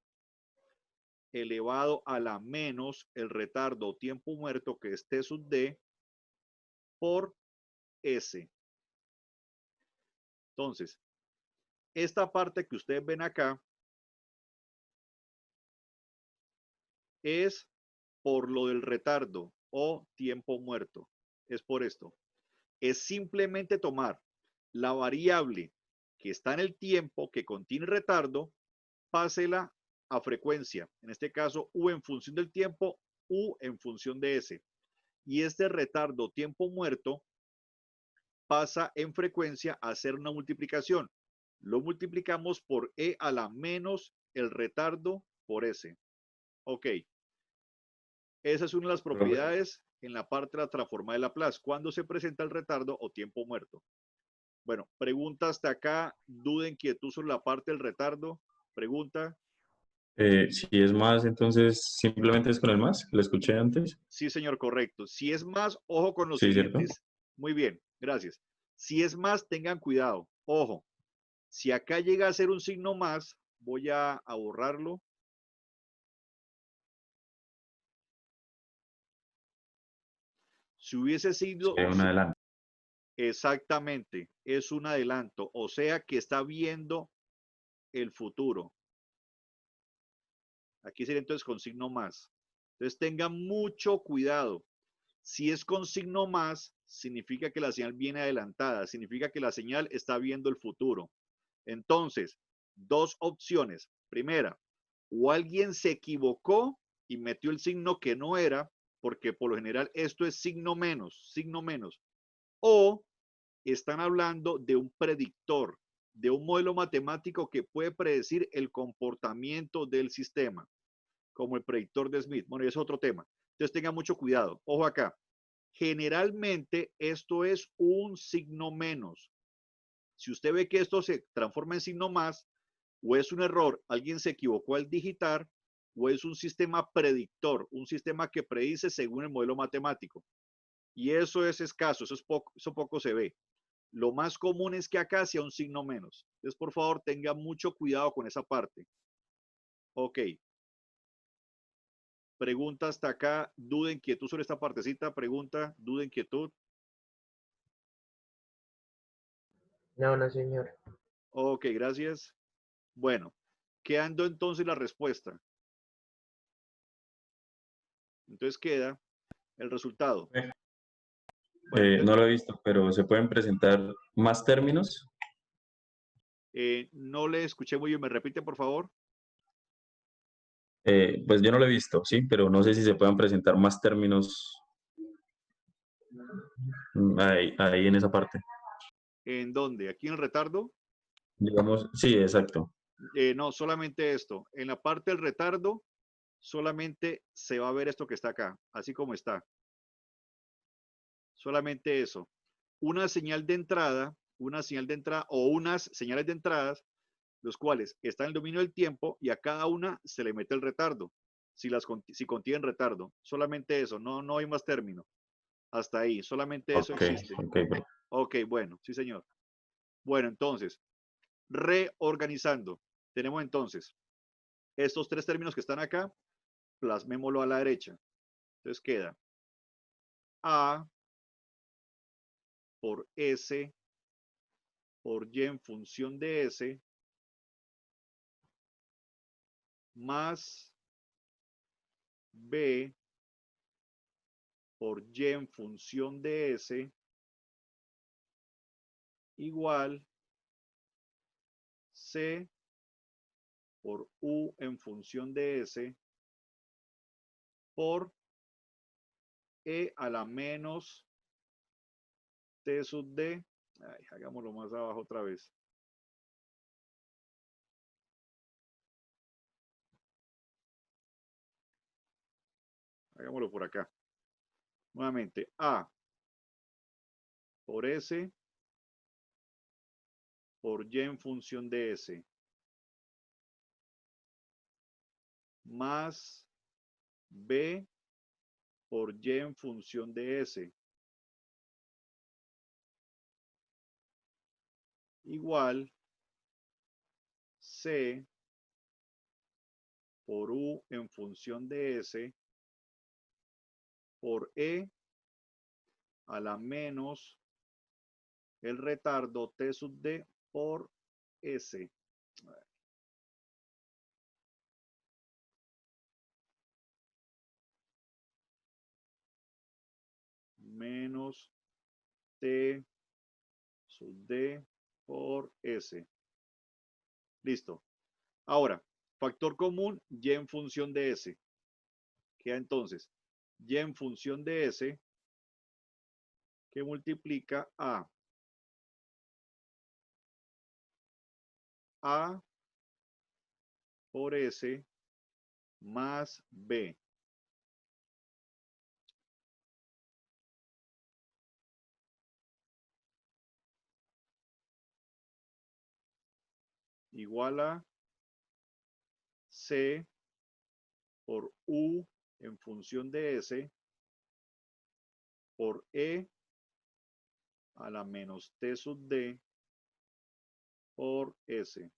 elevado a la menos el retardo o tiempo muerto, que es T sub D, por S. Entonces, esta parte que ustedes ven acá es por lo del retardo o tiempo muerto. Es por esto. Es simplemente tomar la variable que está en el tiempo, que contiene retardo, pásela a frecuencia. En este caso, U en función del tiempo, U en función de S. Y este retardo tiempo muerto pasa en frecuencia a hacer una multiplicación. Lo multiplicamos por E a la menos el retardo por S. Ok. Esa es una de las Profe, propiedades en la parte de la transforma de Laplace, cuando se presenta el retardo o tiempo muerto. Bueno, pregunta hasta acá, duda, inquietud sobre la parte del retardo. Pregunta. Si es más, entonces simplemente es con el más, que lo escuché antes. Sí, señor, correcto. Si es más, ojo con los Sí, ¿cierto? siguientes. Muy bien, gracias. Si es más, tengan cuidado. Ojo, si acá llega a ser un signo más, voy a borrarlo. Si hubiese sido, Sería un adelanto. exactamente, es un adelanto, o sea que está viendo el futuro. Aquí sería entonces con signo más. Entonces tengan mucho cuidado. Si es con signo más, significa que la señal viene adelantada, significa que la señal está viendo el futuro. Entonces, dos opciones. Primera, o alguien se equivocó y metió el signo que no era, porque por lo general esto es signo menos, o están hablando de un predictor, de un modelo matemático que puede predecir el comportamiento del sistema, como el predictor de Smith. Bueno, y es otro tema. Entonces tengan mucho cuidado. Ojo acá. Generalmente esto es un signo menos. Si usted ve que esto se transforma en signo más, o es un error, alguien se equivocó al digitar, o es un sistema predictor, un sistema que predice según el modelo matemático. Y eso es escaso, eso poco se ve. Lo más común es que acá sea un signo menos. Entonces, por favor, tenga mucho cuidado con esa parte. Ok. Pregunta hasta acá, duda, inquietud sobre esta partecita, pregunta, duda, inquietud. No, no, señor. Ok, gracias. Bueno, quedando entonces la respuesta. Entonces queda el resultado. Bueno, entonces, No lo he visto, pero ¿se pueden presentar más términos? no le escuché muy bien, ¿me repite, por favor? Pues yo no lo he visto, sí, pero no sé si se puedan presentar más términos ahí en esa parte. ¿En dónde? ¿Aquí en el retardo? Digamos, sí, exacto. No, solamente esto. En la parte del retardo, solamente se va a ver esto que está acá, así como está. Solamente eso. Una señal de entrada o unas señales de entradas, los cuales están en el dominio del tiempo y a cada una se le mete el retardo, si contienen retardo. Solamente eso, no hay más término. Hasta ahí, solamente eso Ok, existe. ok. Ok, bueno, sí, señor. Bueno, entonces, reorganizando. Tenemos entonces estos tres términos que están acá, plasmémoslo a la derecha. Entonces queda A por S por Y en función de S más B por Y en función de S igual C por U en función de S por E a la menos T sub D. Ay, hagámoslo más abajo otra vez. Hagámoslo por acá. Nuevamente, A por S por Y en función de S más B por Y en función de S igual C por U en función de S por E a la menos el retardo T sub D por S. Menos T sub D por S. Listo. Ahora, factor común, Y en función de S. Queda entonces Y en función de S que multiplica A por S más B. Igual a C por U en función de S por E a la menos T sub D por S.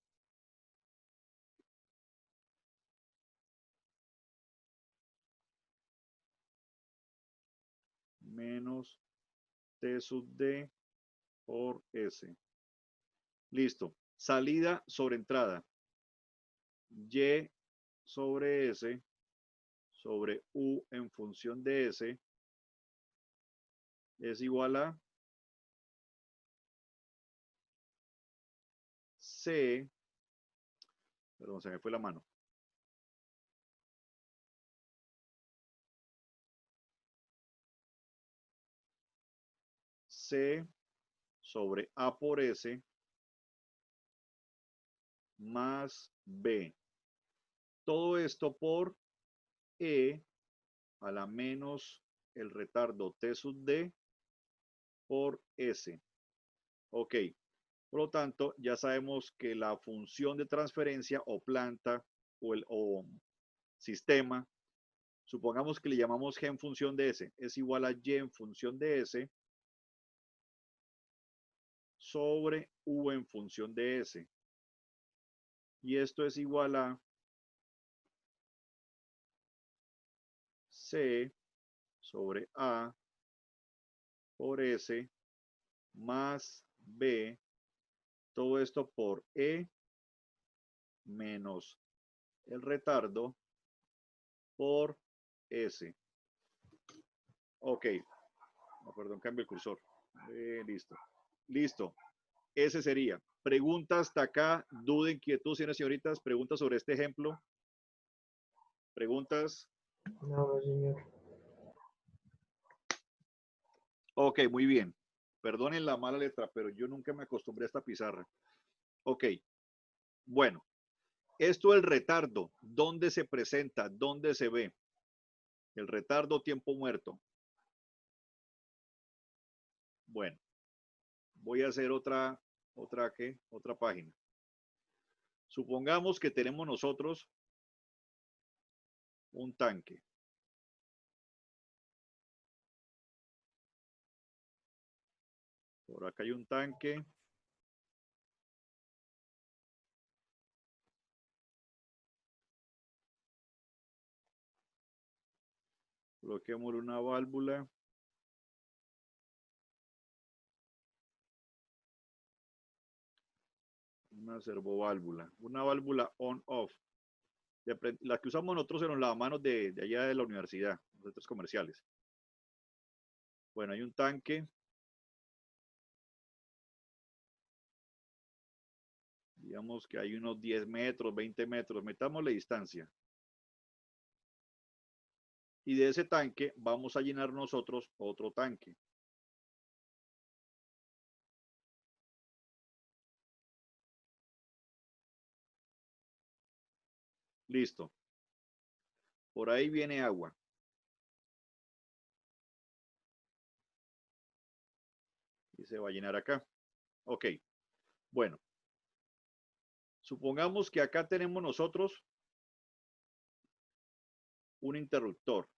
Menos T sub D por S. Listo. Salida sobre entrada. Y sobre S sobre U en función de S es igual a C, perdón, se me fue la mano. C sobre A por S más B. Todo esto por E a la menos el retardo T sub D por S. Ok. Por lo tanto, ya sabemos que la función de transferencia o planta o sistema, supongamos que le llamamos G en función de S, es igual a Y en función de S sobre U en función de S. Y esto es igual a C sobre A por S más B, todo esto por E menos el retardo por S. Ok, perdón, cambio el cursor. Listo. Listo. Ese sería. Preguntas hasta acá, duda, inquietud, señores y señoritas, preguntas sobre este ejemplo. Preguntas. No, señor. Ok, muy bien. Perdonen la mala letra, pero yo nunca me acostumbré a esta pizarra. Ok. Bueno, esto el retardo, ¿dónde se presenta? ¿Dónde se ve? El retardo tiempo muerto. Bueno, voy a hacer otra página. Supongamos que tenemos nosotros un tanque. Por acá hay un tanque. Coloquemos una válvula. Una servoválvula. Una válvula on-off. La que usamos nosotros en los lavamanos de allá de la universidad, los centros comerciales. Bueno, hay un tanque. Digamos que hay unos 10 metros, 20 metros. Metamos la distancia. Y de ese tanque vamos a llenar nosotros otro tanque. Listo. Por ahí viene agua. Y se va a llenar acá. Ok. Bueno. Supongamos que acá tenemos nosotros un interruptor.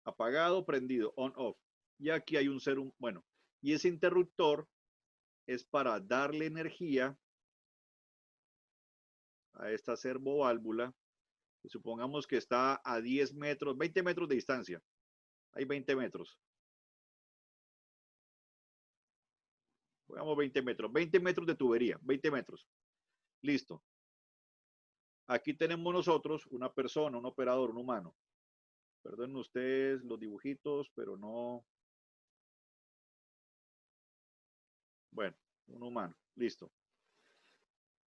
Apagado, prendido, on, off. Y aquí hay un bueno, y ese interruptor es para darle energía a esta servoválvula. Y supongamos que está a 10 metros, 20 metros de distancia. Hay 20 metros. Pongamos 20 metros de tubería, 20 metros. Listo. Aquí tenemos nosotros una persona, un operador, un humano. Perdonen ustedes los dibujitos, pero no. Bueno, un humano. Listo.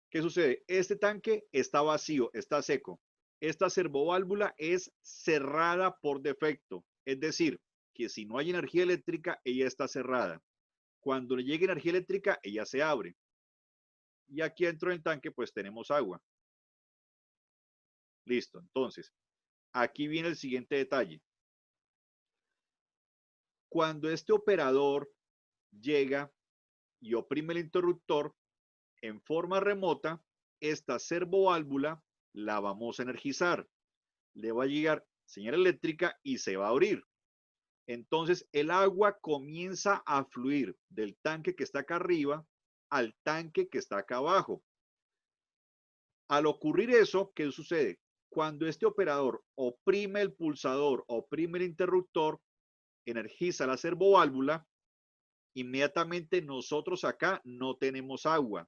¿Qué sucede? Este tanque está vacío, está seco. Esta servoválvula es cerrada por defecto. Es decir, que si no hay energía eléctrica, ella está cerrada. Cuando le llegue energía eléctrica, ella se abre. Y aquí dentro del tanque, pues tenemos agua. Listo. Entonces, aquí viene el siguiente detalle. Cuando este operador llega y oprime el interruptor en forma remota, esta servoválvula la vamos a energizar. Le va a llegar señal eléctrica y se va a abrir. Entonces el agua comienza a fluir del tanque que está acá arriba al tanque que está acá abajo. Al ocurrir eso, ¿qué sucede? Cuando este operador oprime el pulsador, oprime el interruptor, energiza la servoválvula, inmediatamente nosotros acá no tenemos agua.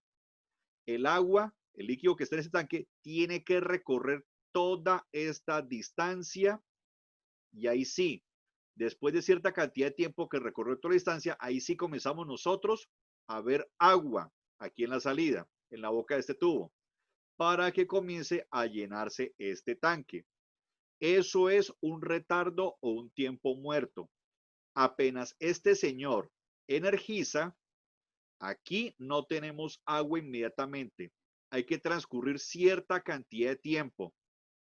El agua, el líquido que está en ese tanque, tiene que recorrer toda esta distancia y ahí sí, después de cierta cantidad de tiempo que recorrió toda la distancia, ahí sí comenzamos nosotros a ver agua aquí en la salida, en la boca de este tubo, para que comience a llenarse este tanque. Eso es un retardo o un tiempo muerto. Apenas este señor energiza, aquí no tenemos agua inmediatamente. Hay que transcurrir cierta cantidad de tiempo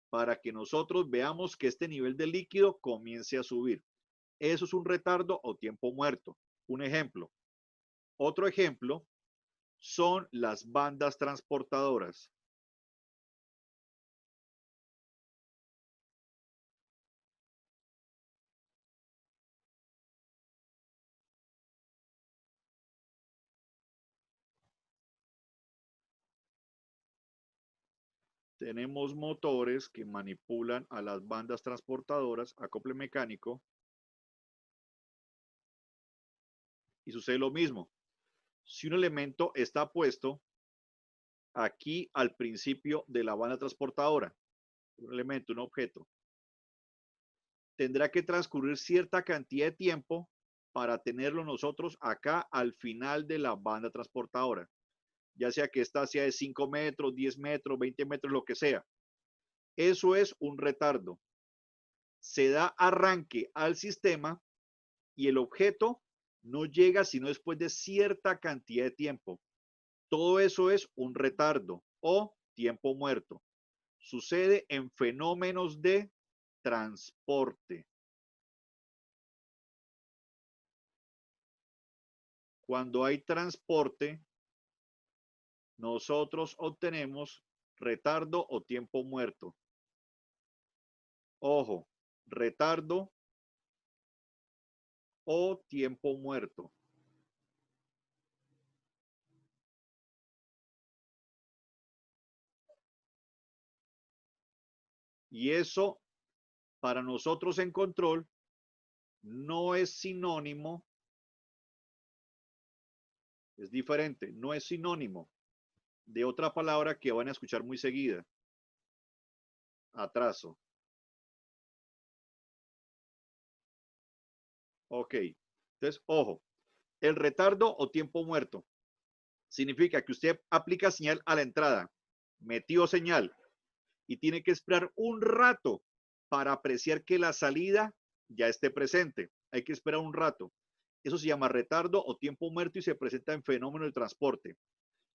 para que nosotros veamos que este nivel de líquido comience a subir. Eso es un retardo o tiempo muerto. Un ejemplo. Otro ejemplo son las bandas transportadoras. Tenemos motores que manipulan a las bandas transportadoras, acople mecánico, y sucede lo mismo. Si un elemento está puesto aquí al principio de la banda transportadora, un elemento, un objeto, tendrá que transcurrir cierta cantidad de tiempo para tenerlo nosotros acá al final de la banda transportadora, ya sea que esta sea de 5 metros, 10 metros, 20 metros, lo que sea. Eso es un retardo. Se da arranque al sistema y el objeto no llega sino después de cierta cantidad de tiempo. Todo eso es un retardo o tiempo muerto. Sucede en fenómenos de transporte. Cuando hay transporte, nosotros obtenemos retardo o tiempo muerto. Ojo, retardo o tiempo muerto. Y eso, para nosotros en control, no es sinónimo, es diferente, no es sinónimo de otra palabra que van a escuchar muy seguida. Atraso. Ok. Entonces, ojo, el retardo o tiempo muerto significa que usted aplica señal a la entrada, metió señal y tiene que esperar un rato para apreciar que la salida ya esté presente. Hay que esperar un rato. Eso se llama retardo o tiempo muerto y se presenta en fenómeno de transporte.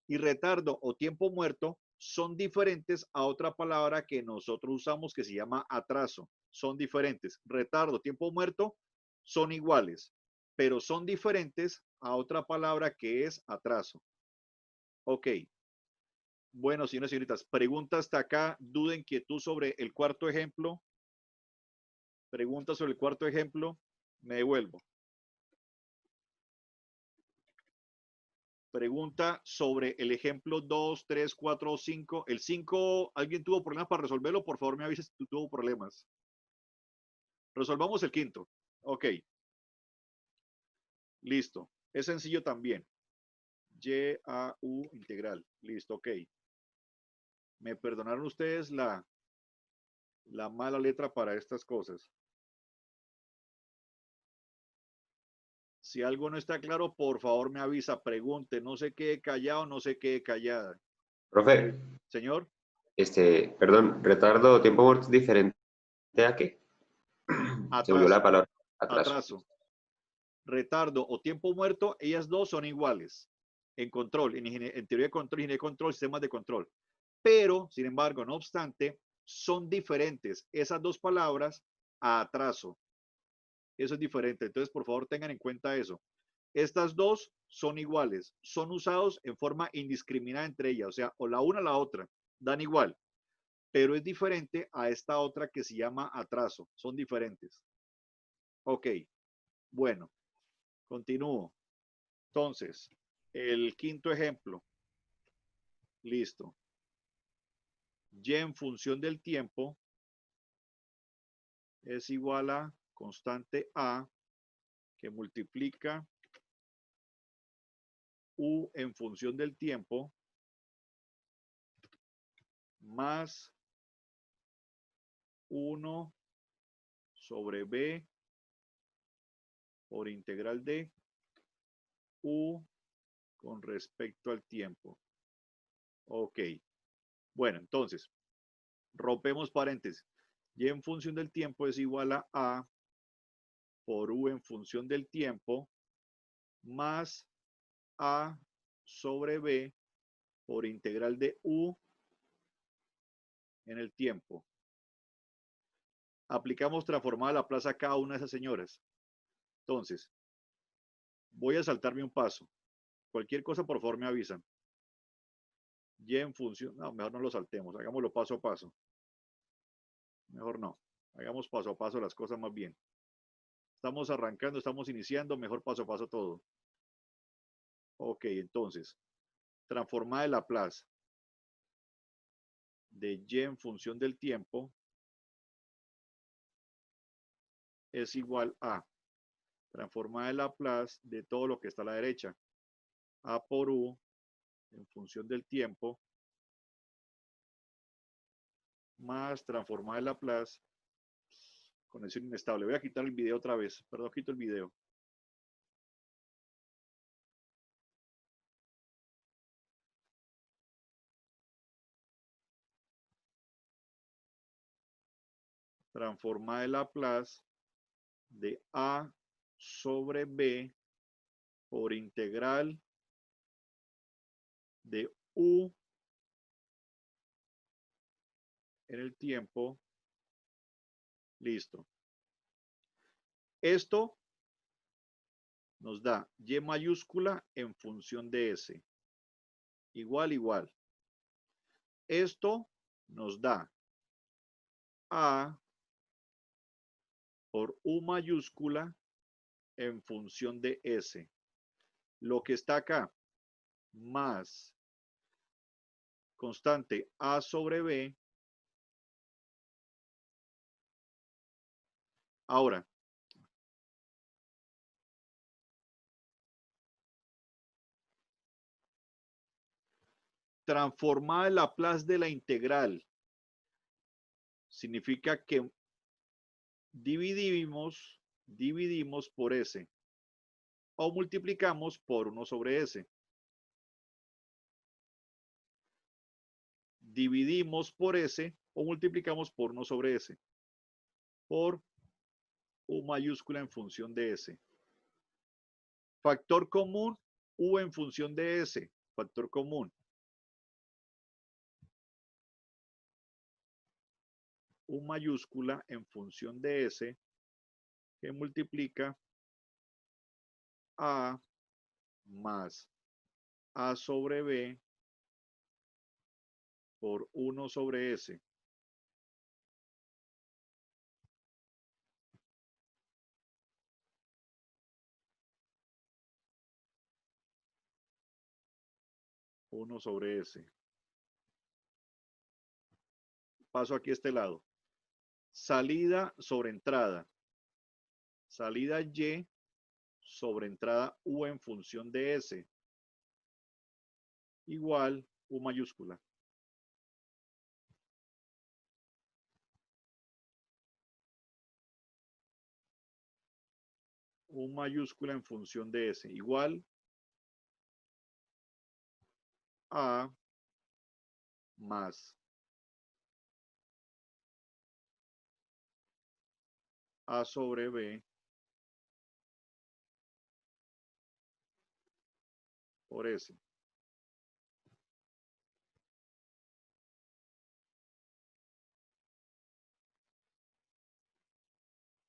Y retardo o tiempo muerto son diferentes a otra palabra que nosotros usamos que se llama atraso. Son diferentes. Retardo, tiempo muerto son iguales, pero son diferentes a otra palabra que es atraso. Ok. Bueno, señores y señoritas, pregunta hasta acá, duda, inquietud sobre el cuarto ejemplo. Pregunta sobre el cuarto ejemplo, me devuelvo. Pregunta sobre el ejemplo 2, 3, 4 o 5. El 5, ¿alguien tuvo problemas para resolverlo? Por favor, me avises si tú tuvo problemas. Resolvamos el quinto. Ok. Listo. Es sencillo también. Y-A-U integral. Listo, ok. Me perdonaron ustedes la mala letra para estas cosas. Si algo no está claro, por favor me avisa, pregunte, no se quede callado, no se quede callada. Profe, Señor, perdón, retardo o tiempo muerto es diferente a qué? Se volvió la atraso, palabra, atraso. atraso, retardo o tiempo muerto, ellas dos son iguales en control, en teoría de control, ingeniería de control, sistemas de control. Pero, sin embargo, no obstante, son diferentes esas dos palabras a atraso. Eso es diferente. Entonces, por favor, tengan en cuenta eso. Estas dos son iguales, son usados en forma indiscriminada entre ellas, o sea, o la una o la otra, dan igual, pero es diferente a esta otra que se llama atraso, son diferentes. Ok, bueno, continúo. Entonces, el quinto ejemplo, listo. Y en función del tiempo es igual a constante A que multiplica U en función del tiempo más 1 sobre B por integral de U con respecto al tiempo. Ok. Bueno, entonces, rompemos paréntesis. Y en función del tiempo es igual a por U en función del tiempo más A sobre B por integral de U en el tiempo. Aplicamos transformada a Laplace a cada una de esas señoras. Entonces, voy a saltarme un paso. Cualquier cosa, por favor, me avisan. Y en función, no, mejor no lo saltemos, hagámoslo paso a paso. Mejor no, hagamos paso a paso las cosas más bien. Estamos arrancando, estamos iniciando, mejor paso a paso todo. Ok, entonces, transformada de Laplace de y en función del tiempo es igual a transformada de Laplace de todo lo que está a la derecha. A por U en función del tiempo más transformada de Laplace, conexión inestable. Voy a quitar el video otra vez. Perdón, quito el video. Transformada de Laplace de A sobre B por integral de U en el tiempo. Listo. Esto nos da Y mayúscula en función de S. Igual, igual. Esto nos da A por U mayúscula en función de S. Lo que está acá, más constante A sobre B. Ahora, transformar el Laplace de la integral significa que dividimos por S o multiplicamos por 1 sobre S. Dividimos por S o multiplicamos por 1 sobre S. Por U mayúscula en función de S. Factor común, U en función de S. Factor común. U mayúscula en función de S que multiplica A más A sobre B por 1 sobre S. 1 sobre S. Paso aquí a este lado. Salida sobre entrada. Salida Y sobre entrada U en función de S. Igual U mayúscula. U mayúscula en función de S. Igual A más A sobre B por S.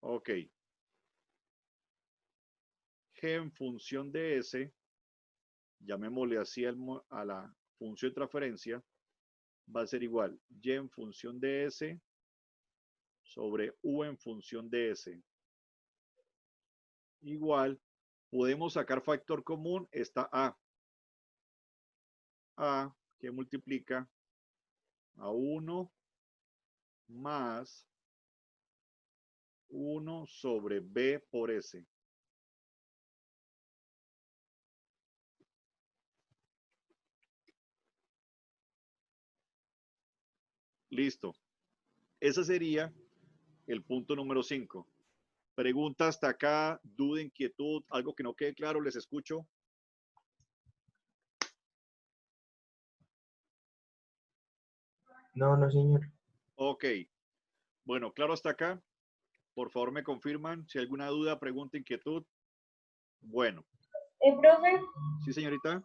Ok. G en función de S, llamémosle así a la función de transferencia, va a ser igual Y en función de S sobre U en función de S. Igual, podemos sacar factor común, está A. A que multiplica a 1 más 1 sobre B por S. Listo. Ese sería el punto número 5. Pregunta hasta acá, duda, inquietud, algo que no quede claro, les escucho. No, no, señor. Ok. Bueno, claro hasta acá. Por favor, me confirman si hay alguna duda, pregunta, inquietud. Bueno. Profe, Sí, señorita.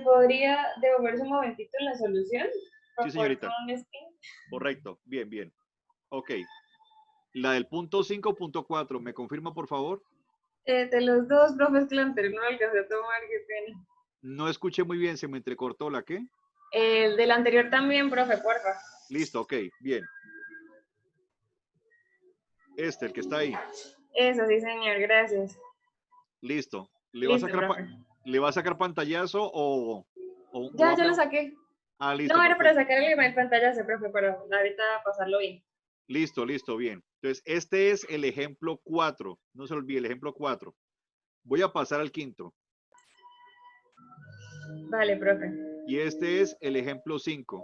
¿podría devolverse un momentito en la solución? Sí, señorita. Correcto. Bien, bien. Ok. La del punto 5.4, ¿me confirma, por favor? De los dos, profes, que la anterior no alcancé a tomar, qué pena. No escuché muy bien, se me entrecortó. ¿La qué? El del anterior también, profe, porfa. Listo, ok, bien. Este, el que está ahí. Eso, sí, señor, gracias. Listo. ¿Le Listo, va a sacar pantallazo o Ya, va ya lo a... saqué. Ah, listo, No, era para perfecto. sacar el pantallazo, profe, para ahorita pasarlo bien. Listo, listo, bien. Entonces, este es el ejemplo 4. No se olvide, el ejemplo 4. Voy a pasar al quinto. Vale, profe. Y este es el ejemplo 5.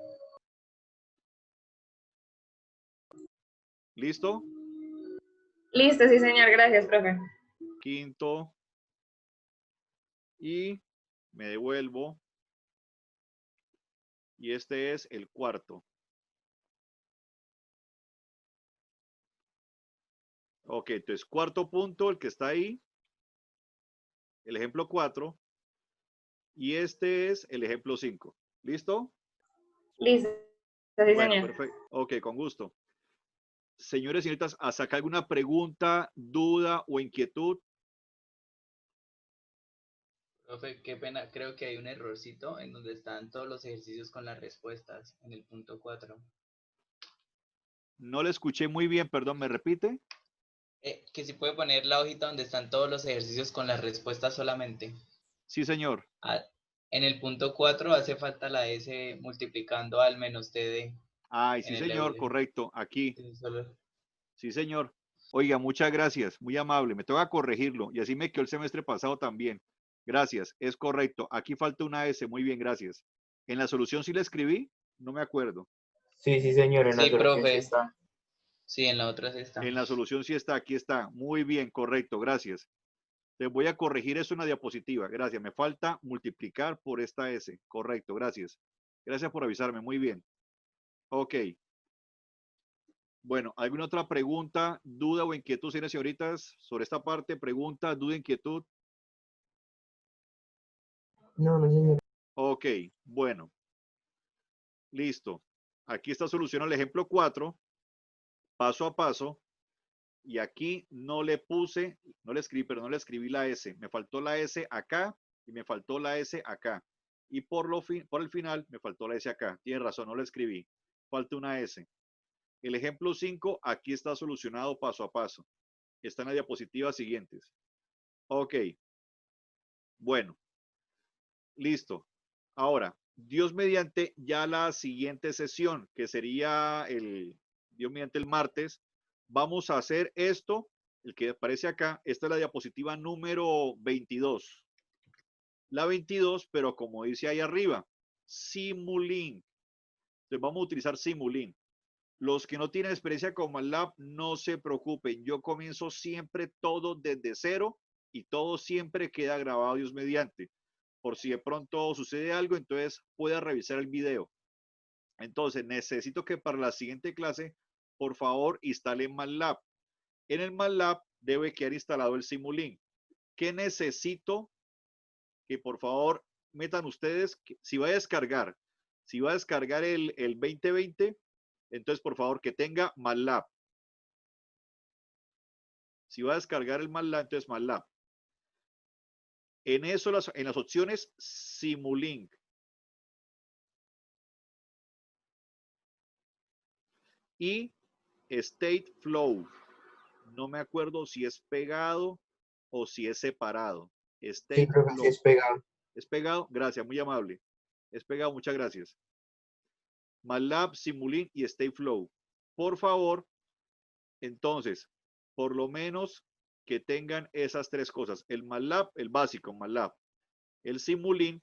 ¿Listo? Listo, sí, señor, gracias, profe. Quinto. Y me devuelvo. Y este es el cuarto. Ok, entonces cuarto punto, el que está ahí. El ejemplo 4. Y este es el ejemplo 5. ¿Listo? Listo, sí, Bueno, señor. perfecto. Ok, con gusto. Señores y señoritas, ¿hasta acá alguna pregunta, duda o inquietud? Profe, qué pena, creo que hay un errorcito en donde están todos los ejercicios con las respuestas en el punto 4. No le escuché muy bien, perdón, ¿me repite? Que si puede poner la hojita donde están todos los ejercicios con las respuestas solamente. Sí, señor. En el punto 4 hace falta la S multiplicando al menos TD. Ay, sí, señor, correcto, aquí. Sí, señor. Oiga, muchas gracias, muy amable. Me toca corregirlo y así me quedó el semestre pasado también. Gracias, es correcto. Aquí falta una S, muy bien, gracias. ¿En la solución sí la escribí? No me acuerdo. Sí, sí, señor, en la Sí, solución sí profe. está. Sí, en la otra sí está. En la solución sí está, aquí está. Muy bien, correcto, gracias. Te voy a corregir eso en la diapositiva. Gracias. Me falta multiplicar por esta S. Correcto, gracias. Gracias por avisarme. Muy bien. Ok. Bueno, ¿alguna otra pregunta, duda o inquietud, señores y señoritas, sobre esta parte? Pregunta, duda, inquietud. No, no, señor. Ok, bueno. Listo. Aquí está solucionado el ejemplo 4, paso a paso. Y aquí no le puse, no le escribí, pero no le escribí la S. Me faltó la S acá y me faltó la S acá. Y por el final me faltó la S acá. Tiene razón, no le escribí. Falta una S. El ejemplo 5 aquí está solucionado paso a paso. Está en las diapositivas siguientes. Ok. Bueno. Listo. Ahora, Dios mediante, ya la siguiente sesión, que sería Dios mediante el martes, vamos a hacer esto, el que aparece acá. Esta es la diapositiva número 22. La 22, pero como dice ahí arriba, Simulink. Entonces vamos a utilizar Simulink. Los que no tienen experiencia con MATLAB, no se preocupen. Yo comienzo siempre todo desde cero y todo siempre queda grabado Dios mediante. Por si de pronto sucede algo, entonces pueda revisar el video. Entonces necesito que para la siguiente clase, por favor, instale MATLAB. En el MATLAB debe quedar instalado el Simulink. ¿Qué necesito? Que por favor metan ustedes, si va a descargar el 2020, entonces por favor que tenga MATLAB. Si va a descargar el MATLAB, entonces MATLAB. En eso, en las opciones, Simulink. Y State Flow. No me acuerdo si es pegado o si es separado. State Sí, profe, Flow. sí es pegado. ¿Es pegado? Gracias, muy amable. Es pegado, muchas gracias. MATLAB, Simulink y State Flow. Por favor, entonces, por lo menos que tengan esas tres cosas. El MATLAB, el básico MATLAB, el Simulink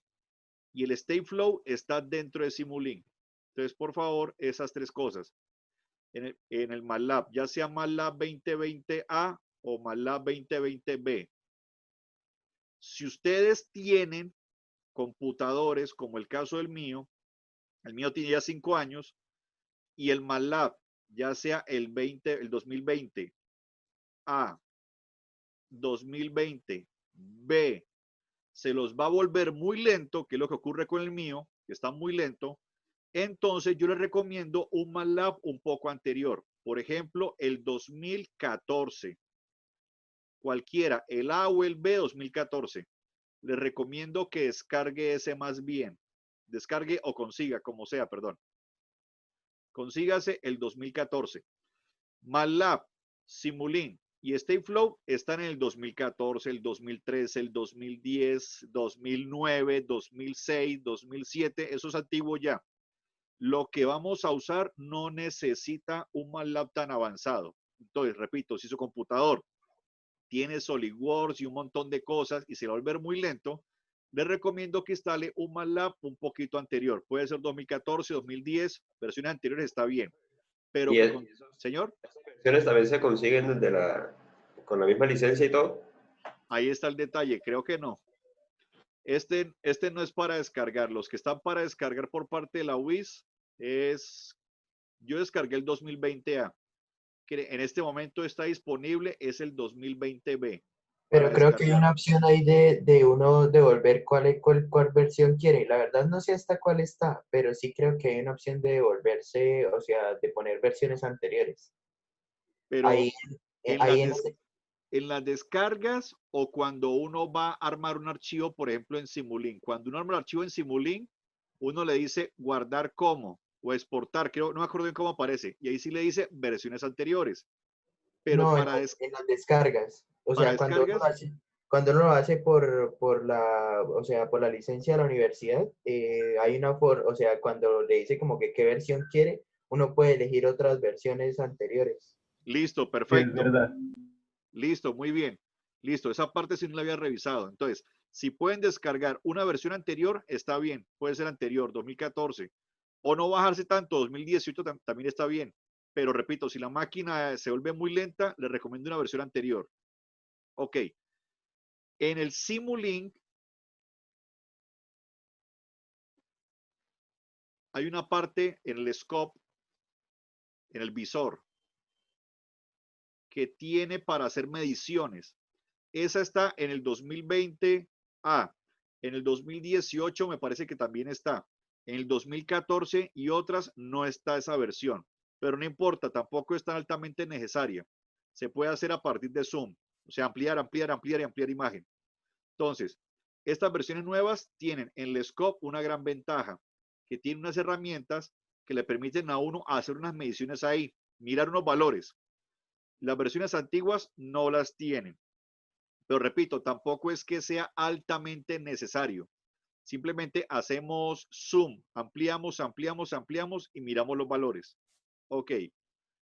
y el State Flow está dentro de Simulink. Entonces, por favor, esas tres cosas. En el MATLAB, ya sea MATLAB 2020A o MATLAB 2020B. Si ustedes tienen computadores, como el caso del mío, el mío tiene ya 5 años, y el MATLAB, ya sea el 2020 A, 2020 B, se los va a volver muy lento, que es lo que ocurre con el mío, que está muy lento. Entonces yo les recomiendo un MATLAB un poco anterior. Por ejemplo, el 2014. Cualquiera, el A o el B 2014. Les recomiendo que descargue ese más bien. Descargue o consiga, como sea, perdón. Consígase el 2014. MATLAB, Simulink y Stateflow están en el 2014, el 2013, el 2010, 2009, 2006, 2007. Eso es antiguo ya. Lo que vamos a usar no necesita un MATLAB tan avanzado. Entonces, repito, si su computador tiene SolidWorks y un montón de cosas y se va a volver muy lento, les recomiendo que instale un MATLAB un poquito anterior. Puede ser 2014, 2010, versiones anteriores está bien. Pero, señor. ¿Esas versiones también se consiguen con la misma licencia y todo? Ahí está el detalle, creo que no. Este no es para descargar. Los que están para descargar por parte de la UIS yo descargué el 2020A. Que en este momento está disponible, es el 2020B. Pero creo que hay una opción ahí de uno devolver cuál versión quiere. La verdad no sé hasta cuál está, pero sí creo que hay una opción de devolverse, o sea, de poner versiones anteriores. Pero ahí, en las descargas o cuando uno va a armar un archivo, por ejemplo, en Simulink. Cuando uno arma el archivo en Simulink, uno le dice guardar como o exportar, creo, no me acuerdo bien cómo aparece, y ahí sí le dice versiones anteriores. Pero no, para en las descargas. O sea, cuando uno lo hace por la licencia de la universidad, hay o sea, cuando le dice como que qué versión quiere, uno puede elegir otras versiones anteriores. Listo, perfecto. Es verdad. Listo, muy bien. Listo, esa parte sí no la había revisado. Entonces, si pueden descargar una versión anterior, está bien. Puede ser anterior, 2014. O no bajarse tanto, 2018 también está bien. Pero repito, si la máquina se vuelve muy lenta, les recomiendo una versión anterior. Ok. En el Simulink hay una parte en el scope, en el visor, que tiene para hacer mediciones. Esa está en el 2020A. En el 2018 me parece que también está. En el 2014 y otras no está esa versión. Pero no importa, tampoco es tan altamente necesaria. Se puede hacer a partir de Zoom. O sea, ampliar y ampliar imagen. Entonces, estas versiones nuevas tienen en el scope una gran ventaja, que tiene unas herramientas que le permiten a uno hacer unas mediciones ahí, mirar unos valores. Las versiones antiguas no las tienen. Pero repito, tampoco es que sea altamente necesario. Simplemente hacemos zoom, ampliamos, ampliamos, ampliamos y miramos los valores. Ok.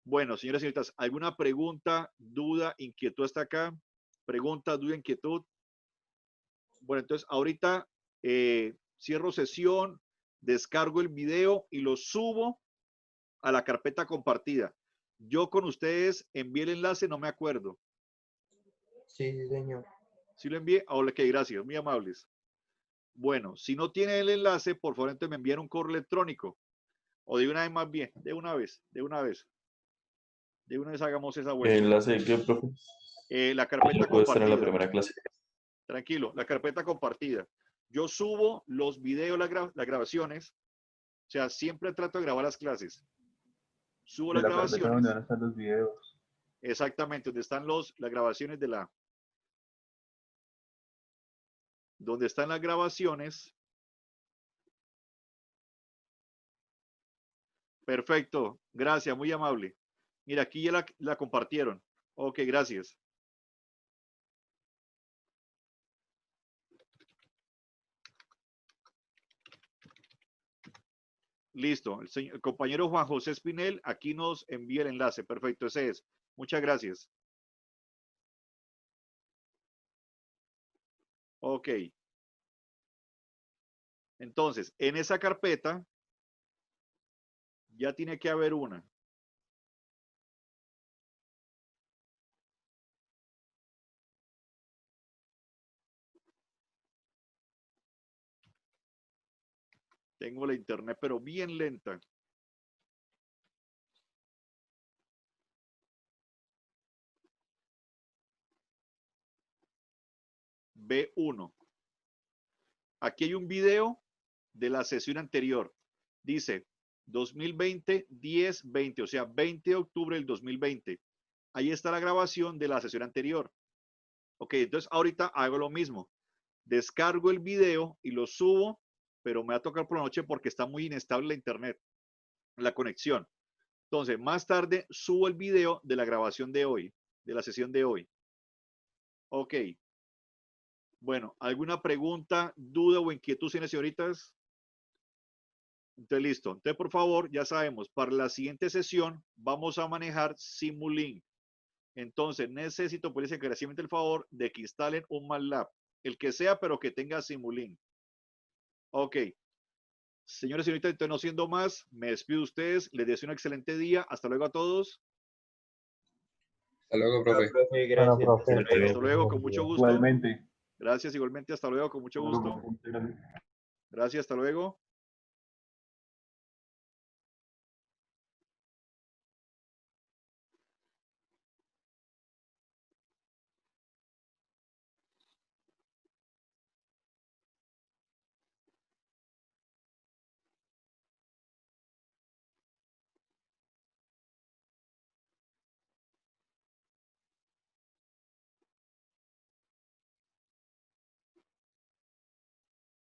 Bueno, señoras y señoritas, ¿alguna pregunta, duda, inquietud hasta acá? Pregunta, duda, inquietud. Bueno, entonces ahorita cierro sesión, descargo el video y lo subo a la carpeta compartida. Yo con ustedes envié el enlace, no me acuerdo. Sí, sí, señor. ¿Sí lo envié? Ahora, ok, gracias, muy amables. Bueno, si no tiene el enlace, por favor, entonces me envían un correo electrónico. O de una vez más bien, de una vez, de una vez. De una vez hagamos esa vuelta. ¿El enlace de qué, profe? La carpeta Puede estar en la compartida. primera clase. Tranquilo, la carpeta compartida. Yo subo los videos, las grabaciones. O sea, siempre trato de grabar las clases. Subo las la carpeta grabaciones. donde van a estar los videos. Exactamente, donde están las grabaciones de la... Donde están las grabaciones. Perfecto, gracias, muy amable. Mira, aquí ya la compartieron. Ok, gracias. Listo, el compañero Juan José Espinel aquí nos envía el enlace. Perfecto, ese es. Muchas gracias. Ok. Entonces, en esa carpeta ya tiene que haber una. Tengo la internet, pero bien lenta. B1. Aquí hay un video de la sesión anterior. Dice 2020, 10-20, o sea, 20 de octubre del 2020. Ahí está la grabación de la sesión anterior. Ok, entonces ahorita hago lo mismo. Descargo el video y lo subo, pero me va a tocar por la noche porque está muy inestable la internet, la conexión. Entonces, más tarde subo el video de la grabación de hoy, de la sesión de hoy. Ok. Bueno, ¿alguna pregunta, duda o inquietud, señoritas? Entonces, listo. Entonces, por favor, ya sabemos, para la siguiente sesión vamos a manejar Simulink. Entonces, necesito, pues, encarecidamente el favor de que instalen un MATLAB. El que sea, pero que tenga Simulink. Ok. Señores y señoritas, entonces, no siendo más, me despido de ustedes. Les deseo un excelente día. Hasta luego a todos. Hasta luego, profe. Profe, Bueno, gracias. profe. Hasta luego, con mucho gusto. Igualmente. Gracias, igualmente. Hasta luego, con mucho gusto. Bueno, Gracias, hasta luego.